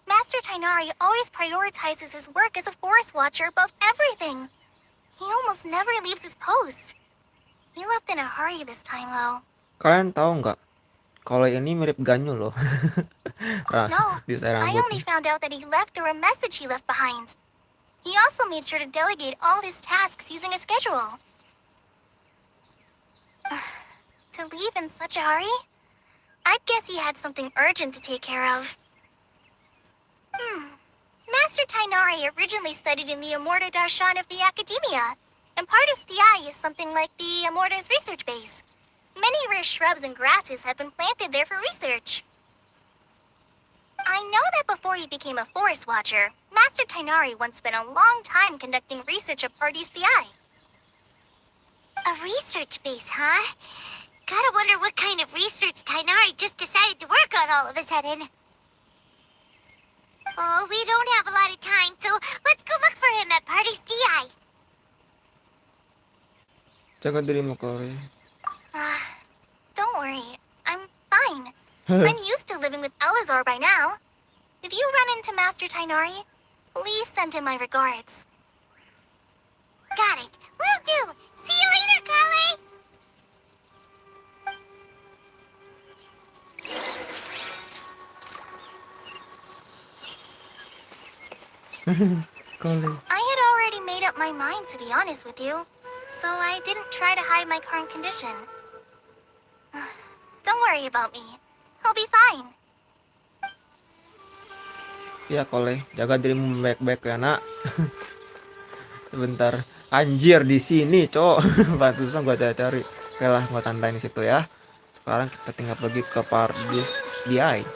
Master Tainari always prioritizes his work as a forest watcher above everything. He almost never leaves his post. He left in a hurry this time though. Kalian tahu nggak? Kalau ini mirip Ganyu loh. No, Desain I only rambutnya. found out that he left through a message he left behind. He also made sure to delegate all his tasks using a schedule. To leave in such a hurry? I'd guess he had something urgent to take care of. Master Tainari originally studied in the Amorta Darshan of the Academia, and Partis DI is something like the Amorta's research base. Many rare shrubs and grasses have been planted there for research. I know that before he became a forest watcher, Master Tainari once spent a long time conducting research at Partis DI. A research base, huh? Gotta wonder what kind of research Tainari just decided to work on all of a sudden. Oh, we don't have a lot of time, so let's go look for him at Party's DI. Jaga dirimu Kole. Don't worry, I'm fine. I'm used to living with Elazar by now. If you run into Master Tainari, please send him my regards. Got it. Will do. See you later, Kale. Kole. I had already made up my mind, to be honest with you, so I didn't try to hide my current condition. Don't worry about me. I'll be fine. Iya Kole, jaga dirimu baik-baik ya nak. Sebentar. Anjir di sini, Cok. Pantesan gua cari-cari. Oke lah, gua tandain di situ ya. Sekarang kita tinggal pergi ke Pardis DI.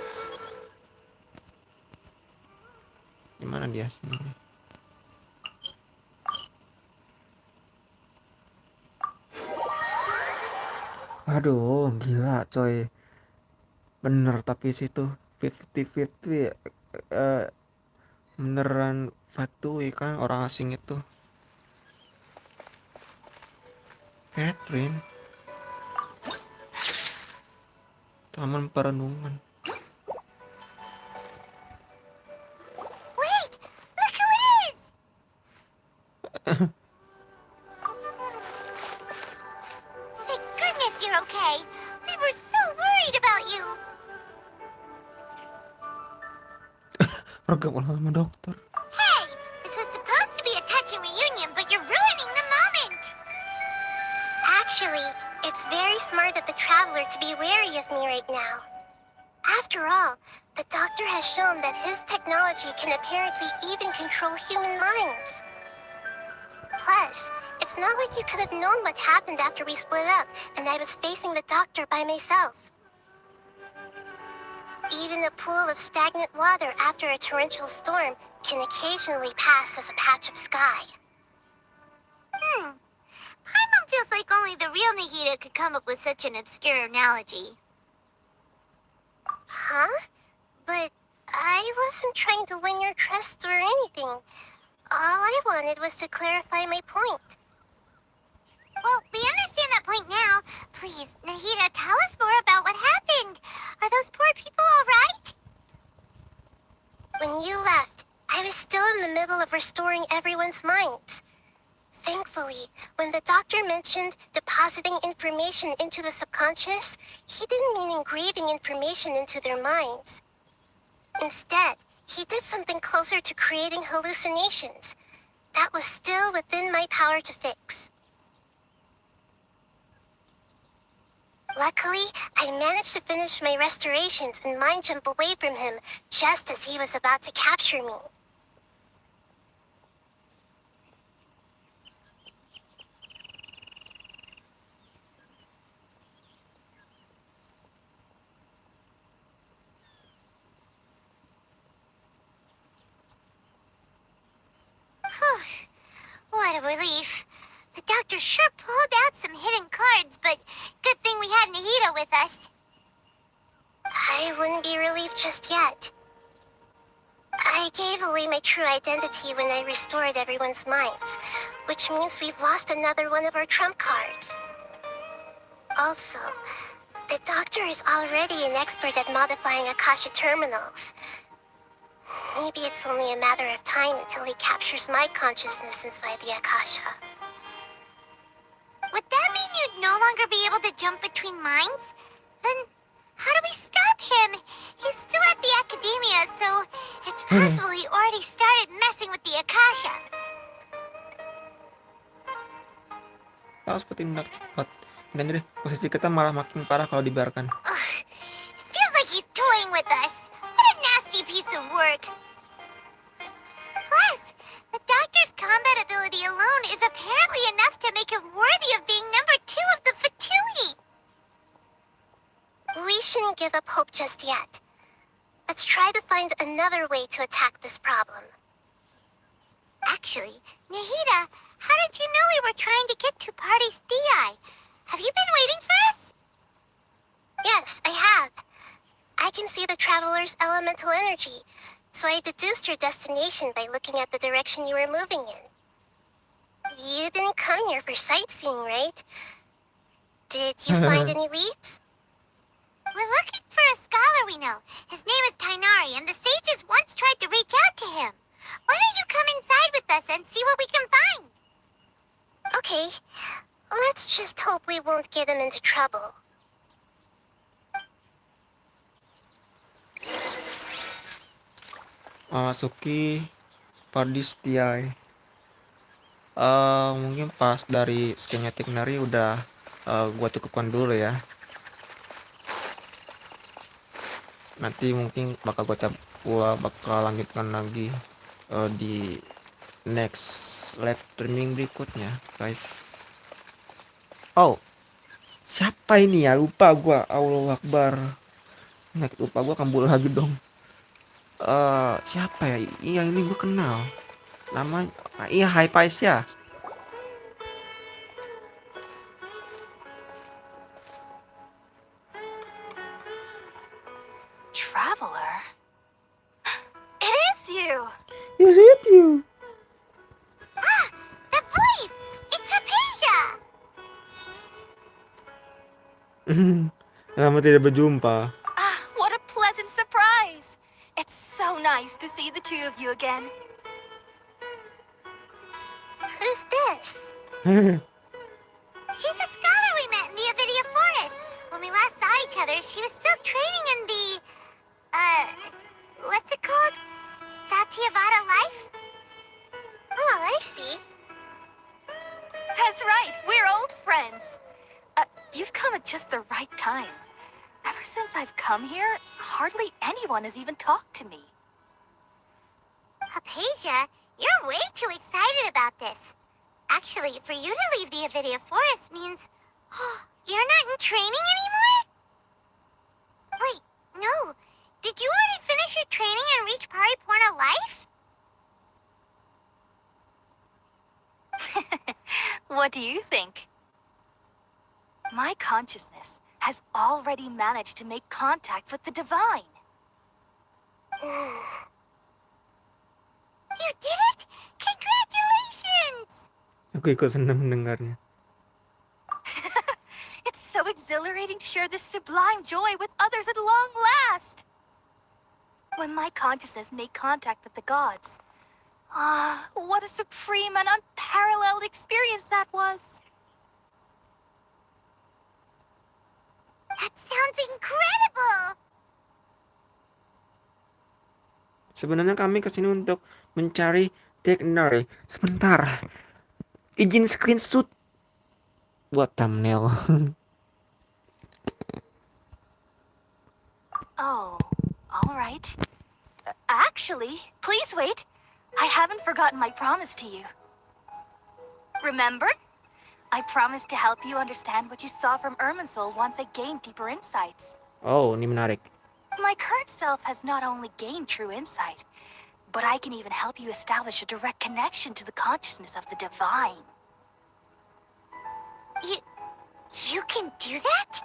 Gimana dia? Sini. Aduh, gila coy. Bener tapi situ 50-50 beneran Fatui kan orang asing itu. Catherine. Taman perenungan. Wait! Look who it is! Thank goodness you're okay. We were so worried about you. Program sama dokter. Hey, this was supposed to be a touching reunion, but you're ruining the moment. Actually, it's very smart of the Traveler to be wary of me right now. After all, the Doctor has shown that his technology can apparently even control human minds. Plus, it's not like you could have known what happened after we split up and I was facing the Doctor by myself. Even a pool of stagnant water after a torrential storm can occasionally pass as a patch of sky. Paimon feels like only the real Nahida could come up with such an obscure analogy. Huh? But I wasn't trying to win your trust or anything. All I wanted was to clarify my point. Well, we understand that point now. Please, Nahida, tell us more about what happened. Are those poor people all right? When you left, I was still in the middle of restoring everyone's minds. Thankfully, when the doctor mentioned depositing information into the subconscious, he didn't mean engraving information into their minds. Instead, he did something closer to creating hallucinations. That was still within my power to fix. Luckily, I managed to finish my restorations and mind jump away from him just as he was about to capture me. Whew. What a relief. The doctor sure pulled out some hidden cards, but good thing we had Nahida with us. I wouldn't be relieved just yet. I gave away my true identity when I restored everyone's minds, which means we've lost another one of our trump cards. Also, the doctor is already an expert at modifying Akasha terminals. Maybe it's only a matter of time until he captures my consciousness inside the Akasha. Would that mean you'd no longer be able to jump between minds? Then how do we stop him? He's still at the academia, so it's possible he already started messing with the Akasha. Harus bertindak cepat. Ini aja deh, posisi kita malah makin parah kalau dibiarkan. Ugh, it feels like he's toying with us. What a nasty piece of work. Plus, the doctor's combat ability alone is apparently enough to make him worthy of being number 2 of the Fatui. We shouldn't give up hope just yet. Let's try to find another way to attack this problem. Actually, Nahida, how did you know we were trying to get to Party's DI? Have you been waiting for us? Yes, I have. I can see the traveler's elemental energy, so I deduced your destination by looking at the direction you were moving in. You didn't come here for sightseeing, right? Did you find any leads? We're looking for a scholar we know. His name is Tainari, and the sages once tried to reach out to him. Why don't you come inside with us and see what we can find? Okay. Let's just hope we won't get him into trouble. Masuki Pardistii. Mungkin pas dari schematic nari udah gua cukupkan dulu ya. Nanti mungkin gua bakal lanjutkan lagi di next live streaming berikutnya, guys. Oh, siapa ini ya? Lupa gua. Allahu Akbar. Lupa gua kambul lagi dong. Siapa ya? Iya, ini gua kenal. Namanya iya High Pies ya. Traveler? It is you! Is it you? Ah! The voice! It's Hypatia! Lama tidak berjumpa. Ah, what a pleasant surprise! It's so nice to see the two of you again. Who's this? She's a scholar we met in the Avidia Forest. When we last saw each other, she was still training in the... what's it called? Satyavada life? Oh, I see. That's right, we're old friends. You've come at just the right time. Ever since I've come here, hardly anyone has even talked to me. Hypatia, you're way too excited about this. Actually, for you to leave the Avidia Forest means... you're not in training anymore? Wait, no. Did you already finish your training and reach Pariporna life? What do you think? My consciousness has already managed to make contact with the divine. You did it! Congratulations! Aku ikut senang mendengarnya. exhilarating to share this sublime joy with others at long last. When my consciousness made contact with the gods. Ah, what a supreme and unparalleled experience that was. That sounds incredible! Sebenarnya kami kesini untuk mencari dictionary. Sebentar. Izin screenshot buat thumbnail. Oh, all right. Actually, please wait. I haven't forgotten my promise to you. Remember? I promised to help you understand what you saw from Irminsul once I gained deeper insights. Oh, ini menarik. My current self has not only gained true insight, but I can even help you establish a direct connection to the consciousness of the divine. You can do that?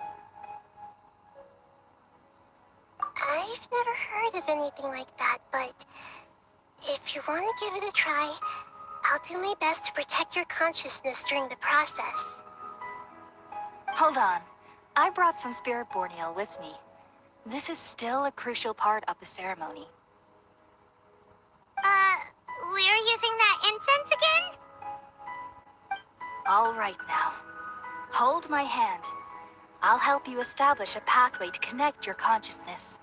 I've never heard of anything like that, but if you want to give it a try, I'll do my best to protect your consciousness during the process. Hold on. I brought some spirit-born ale with me. This is still a crucial part of the ceremony. We're using that incense again? All right now. Hold my hand. I'll help you establish a pathway to connect your consciousness.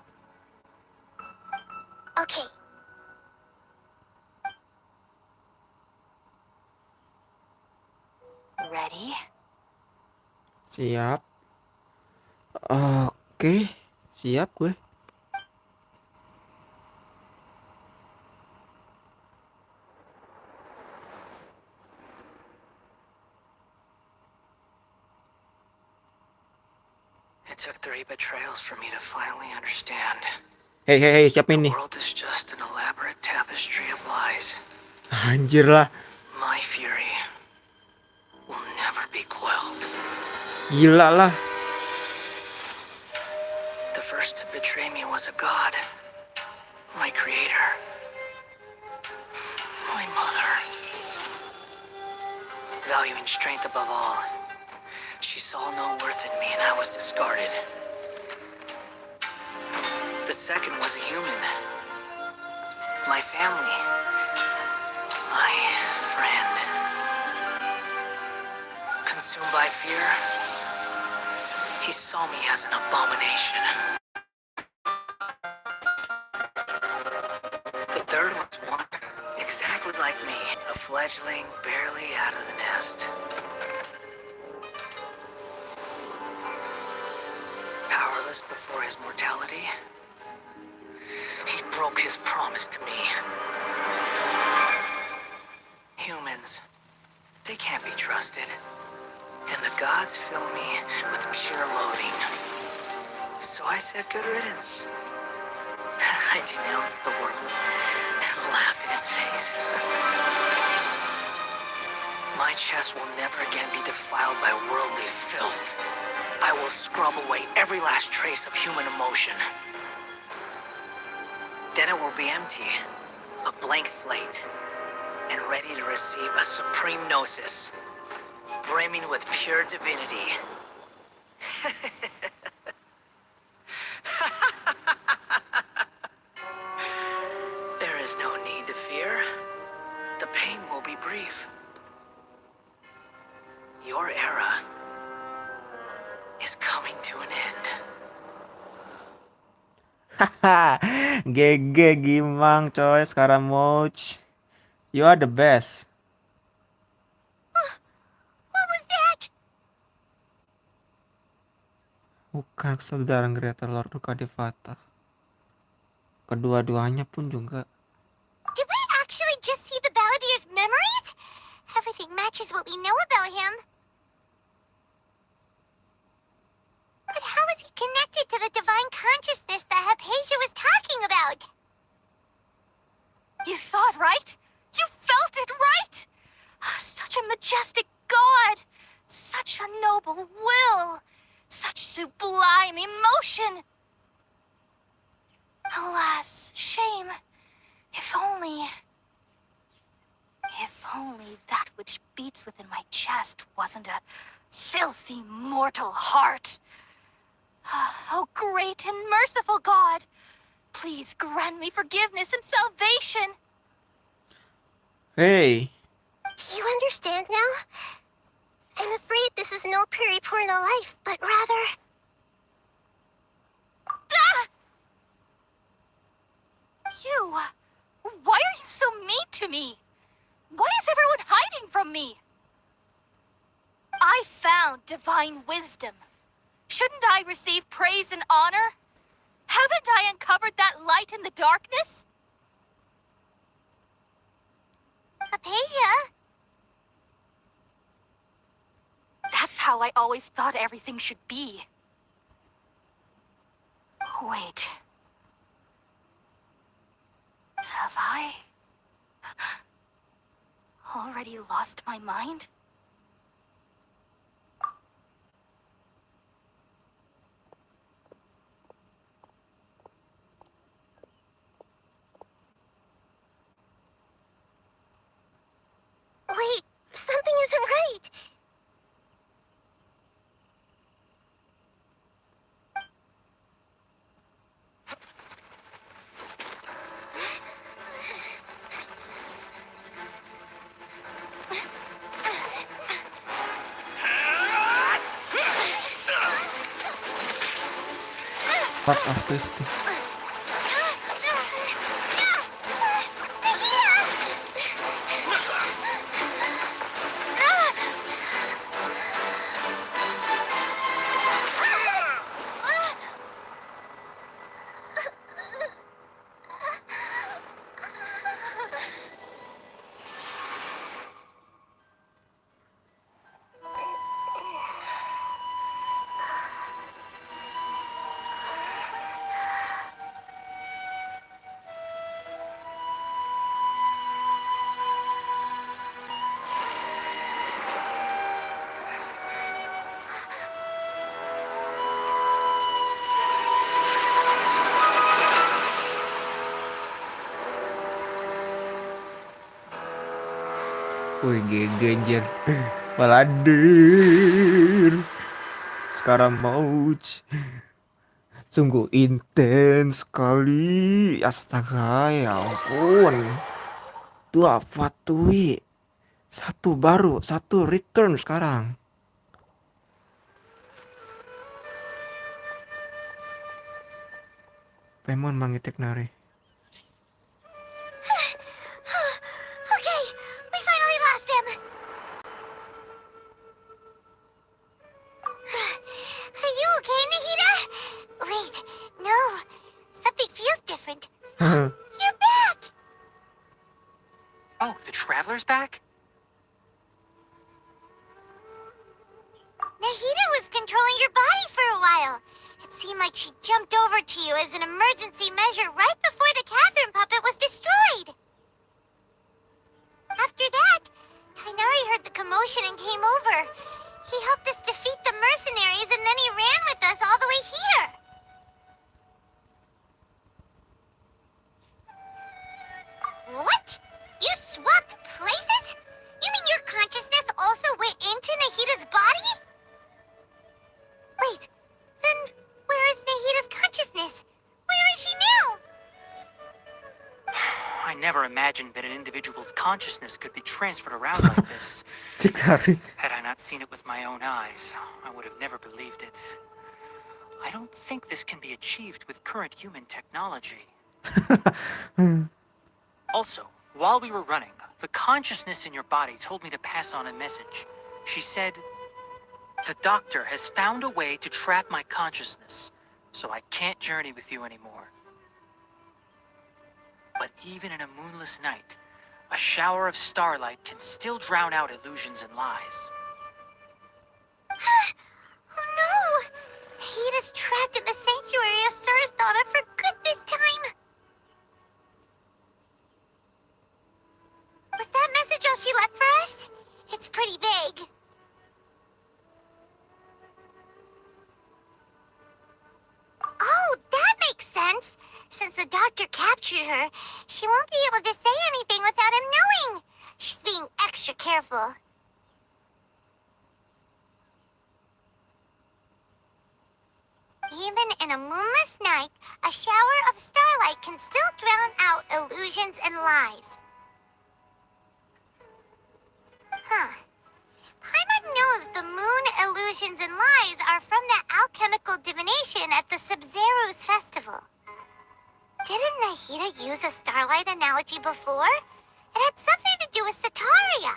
Okay. Ready? Siap. Oke, siap gue. It took 3 betrayals for me to finally understand. Hei, siapin The nih. world is just an elaborate tapestry of lies. Anjir lah. My fury will never be quelled. Gila lah. The first to betray me was a god. My creator. My mother. Valuing strength above all, she saw no worth in me and I was discarded. The second was a human. My family. My friend. Consumed by fear, he saw me as an abomination. The third was one exactly like me, a fledgling barely out of the nest. Powerless before his mortality, he broke his promise to me. Humans, they can't be trusted. And the gods fill me with pure loathing. So I said good riddance. I denounced the world and laugh in its face. My chest will never again be defiled by worldly filth. I will scrub away every last trace of human emotion. Then it will be empty, a blank slate, and ready to receive a supreme gnosis, brimming with pure divinity. There is no need to fear. The pain will be brief. Your era is coming to an end. Haha. GG Gimang coy, sekarang Moch. You are the best. What was that? Bukan kesadaran Greater Lord Duka Devata. Kedua-duanya pun juga. Did we actually just see the Baladier's memories? Everything matches what we know about him. But how is he connected to the divine consciousness that Hypatia was talking about? You saw it, right? You felt it, right? Such a majestic god! Such a noble will! Such sublime emotion! Alas, shame. If only... If only that which beats within my chest wasn't a filthy mortal heart. Oh, great and merciful God, please grant me forgiveness and salvation. Hey, Do you understand now? I'm afraid this is no periporno life, but rather... Ah! You! Why are you so mean to me? Why is everyone hiding from me? I found divine wisdom. Shouldn't I receive praise and honor? Haven't I uncovered that light in the darkness? Apasia? That's how I always thought everything should be. Wait. Have I already lost my mind? Wait, something isn't right. fuck off 50. Wih, GG anjir. Maladir. Sekarang mau. Sungguh intens sekali. Astaga, ya ampun. Dua Fatui. Satu baru, satu return sekarang. Pemon mangitek nari. Okay, we finally lost him. Are you okay, Nahida? Wait, no. Something feels different. You're back! Oh, the Traveler's back? Nahida was controlling your body for a while. It seemed like she jumped over to you as an emergency measure right before the Catherine puppet was destroyed. After that, Kainari heard the commotion and came over. He helped us defeat the mercenaries and then he ran with us all the way here. What? You swapped places? You mean your consciousness also went into Nahida's body? Wait, then where is Nahida's consciousness? Where is she now? I never imagined that an individual's consciousness could be transferred around like this. Had I not seen it with my own eyes, I would have never believed it. I don't think this can be achieved with current human technology. Also, while we were running, the consciousness in your body told me to pass on a message. She said, "The doctor has found a way to trap my consciousness, so I can't journey with you anymore." But even in a moonless night, a shower of starlight can still drown out illusions and lies. Oh no! Nahida's trapped in the sanctuary of Surasthana for good this time. Was that message all she left for us? It's pretty vague. Oh, that makes sense. Since the doctor captured her, she won't be able to say anything without him knowing. She's being extra careful. Even in a moonless night, a shower of starlight can still drown out illusions and lies. Huh. Paimon knows the moon illusions and lies are from the alchemical divination at the Sub-Zero's festival. Didn't Nahida use a starlight analogy before? It had something to do with Setaria.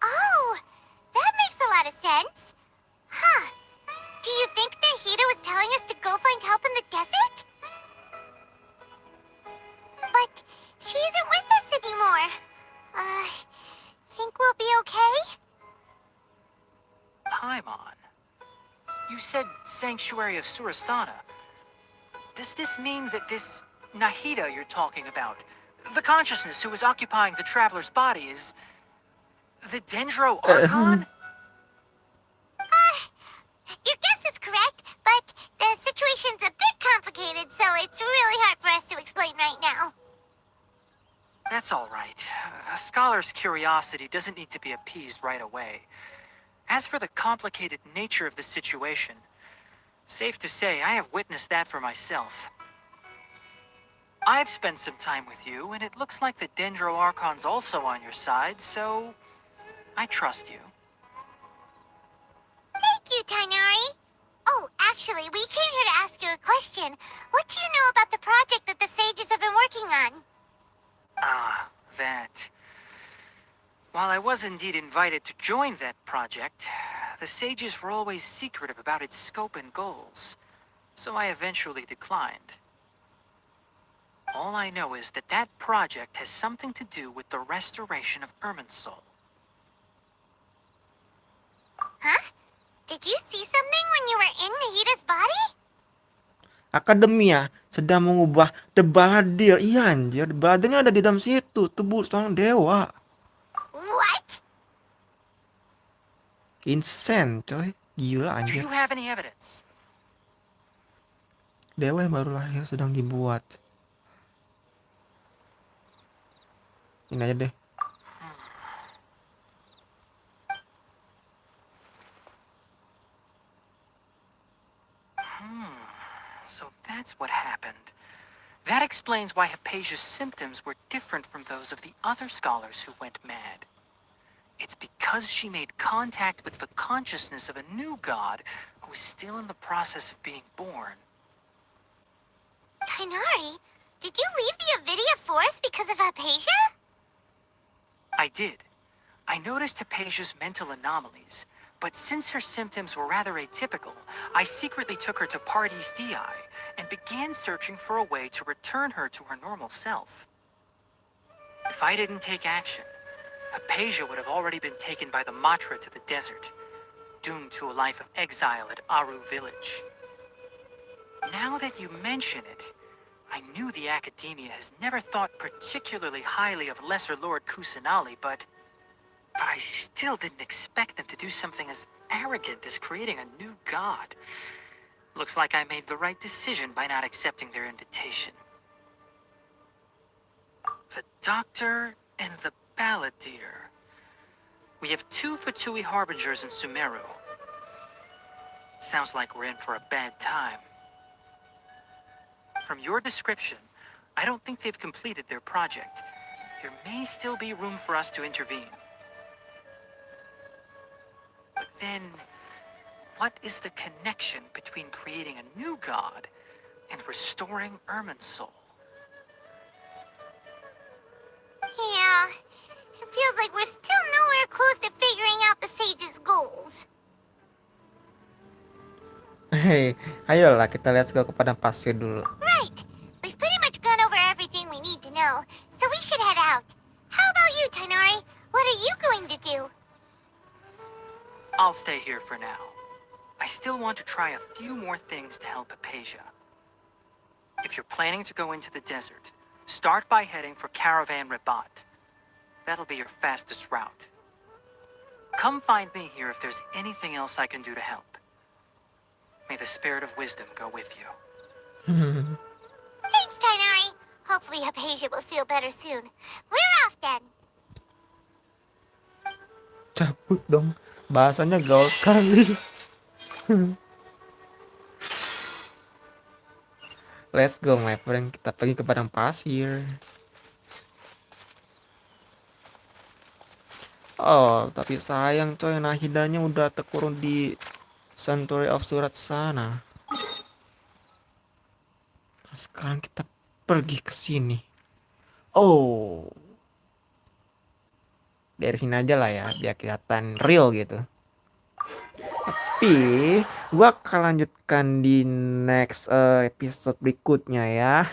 Oh, that makes a lot of sense. Huh. Do you think Nahida was telling us to go find help in the desert? But she isn't with us anymore. Think we'll be okay? Paimon, you said Sanctuary of Surasthana. Does this mean that this Nahida you're talking about, the consciousness who was occupying the traveler's body, is the Dendro Archon? Your guess is correct, but the situation's a bit complicated, so it's really hard for us to explain right now. That's all right. A scholar's curiosity doesn't need to be appeased right away. As for the complicated nature of the situation, safe to say I have witnessed that for myself. I've spent some time with you, and it looks like the Dendro Archon's also on your side, so I trust you. Thank you, Tainari. Oh, actually, we came here to ask you a question. What do you know about the project that the sages have been working on? Ah, that. While I was indeed invited to join that project, the sages were always secretive about its scope and goals, so I eventually declined. All I know is that that project has something to do with the restoration of Irminsul. Huh? Did you see something when you were in Nahida's body? Akademia sedang mengubah The Baladir. Iya anjir, The Baladirnya ada di dalam situ. Tubuh seorang dewa. What? Insane coy. Gila Do anjir. you have any evidence? Dewa yang baru lahir sedang dibuat. Ini aja deh. So that's what happened. That explains why Hypatia's symptoms were different from those of the other scholars who went mad. It's because she made contact with the consciousness of a new god who is still in the process of being born. Tainari, did you leave the Avidia Forest because of Hypatia? I did. I noticed Hypatia's mental anomalies, but since her symptoms were rather atypical, I secretly took her to Pardes Dii and began searching for a way to return her to her normal self. If I didn't take action, Hypatia would have already been taken by the Matra to the desert, doomed to a life of exile at Aru village. Now that you mention it, I knew the Academia has never thought particularly highly of Lesser Lord Kusanali, but I still didn't expect them to do something as arrogant as creating a new god. Looks like I made the right decision by not accepting their invitation. The Doctor and the Balladeer. We have 2 Fatui Harbingers in Sumeru. Sounds like we're in for a bad time. From your description, I don't think they've completed their project. There may still be room for us to intervene. But then, what is the connection between creating a new god and restoring Irminsul? Yeah, it feels like we're still nowhere close to figuring out the sage's goals. Hei, ayolah kita let's go ke padang pasir dulu. Right. We've pretty much gone over everything we need to know, so we should head out. How about you, Tainari? What are you going to do? I'll stay here for now. I still want to try a few more things to help Hypatia. If you're planning to go into the desert, start by heading for Caravan Rabat. That'll be your fastest route. Come find me here if there's anything else I can do to help. May the spirit of wisdom go with you. Hopefully Hypatia will feel better soon. We're off then. Cabut dong. Bahasanya gaul sekali. Let's go my friend, kita pergi ke padang pasir. Oh, tapi sayang coy, Nahidanya udah terkurung di Sanctuary of Surat sana. Nah, sekarang kita pergi ke sini. Oh, dari sini aja lah ya, biar kelihatan real gitu. Tapi gua akan lanjutkan di next episode berikutnya ya.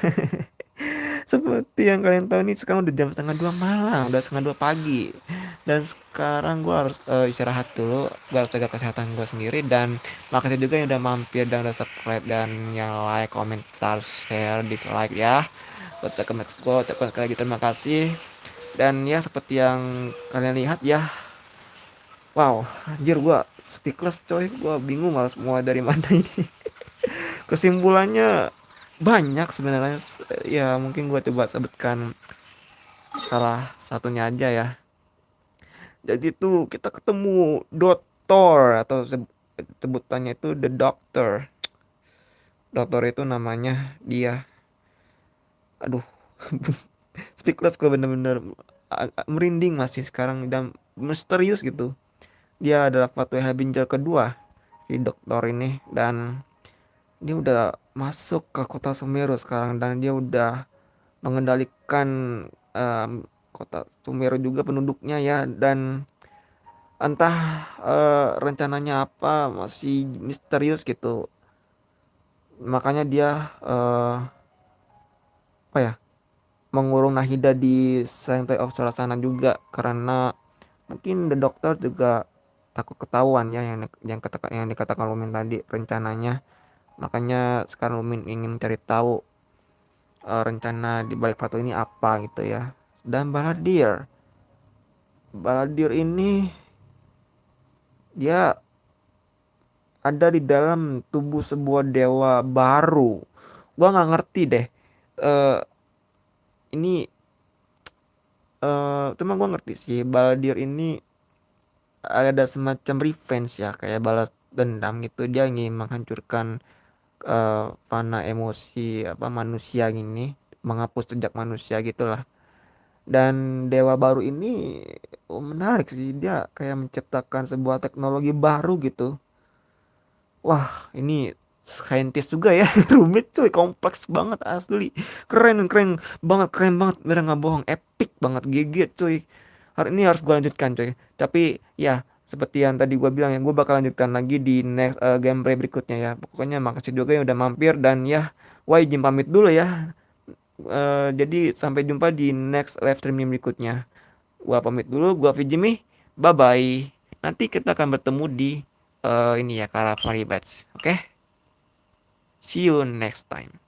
Seperti yang kalian tahu nih, sekarang udah jam setengah 2 malam, udah setengah 2 pagi. Dan sekarang gua harus istirahat dulu, gua harus jaga kesehatan gua sendiri. Dan makasih juga yang udah mampir dan udah subscribe dan yang like, komentar, share, dislike ya. Gua ucapkan sekali lagi terima kasih. Dan ya seperti yang kalian lihat ya, wow, anjir gua speechless coy, gua bingung harus mulai dari mana ini. Kesimpulannya banyak sebenarnya, ya mungkin gua coba sebutkan salah satunya aja ya. Jadi tuh kita ketemu dokter atau sebutannya itu the doctor. Dokter itu namanya dia. Aduh, speechless gue bener-bener merinding masih sekarang dan misterius gitu. Dia adalah Fatui Harbinger kedua si dokter ini, dan dia udah masuk ke kota Sumeru sekarang dan dia udah mengendalikan kota Sumeru juga penduduknya ya. Dan entah rencananya apa masih misterius gitu. Makanya dia apa ya, mengurung Nahida di Sanctuary of Suasana juga karena mungkin the doctor juga takut ketahuan ya yang dikatakan Lumin tadi rencananya. Makanya sekarang Lumin ingin cari tahu rencana di balik Fatu ini apa gitu ya. Dan Baladir ini dia ada di dalam tubuh sebuah dewa baru. Gua nggak ngerti deh. eh ini cuma gua ngerti sih Baladir ini ada semacam revenge ya, kayak balas dendam gitu. Dia ingin menghancurkan fana emosi apa manusia gini, menghapus jejak manusia gitulah. Dan dewa baru ini menarik sih, dia kayak menciptakan sebuah teknologi baru gitu. Wah, ini saintis juga ya. Rumit cuy, kompleks banget asli. Keren banget, bener nggak bohong, epic banget, GG cuy. Hari ini harus gue lanjutkan cuy. Tapi ya seperti yang tadi gue bilang ya, gue bakal lanjutkan lagi di next gameplay berikutnya ya. Pokoknya makasih juga yang udah mampir dan ya, wah izin pamit dulu ya. Jadi sampai jumpa di next live streaming berikutnya. Gua pamit dulu, gua Vijimi. Bye bye. Nanti kita akan bertemu di ini ya, Kara Batch. Oke? See you next time.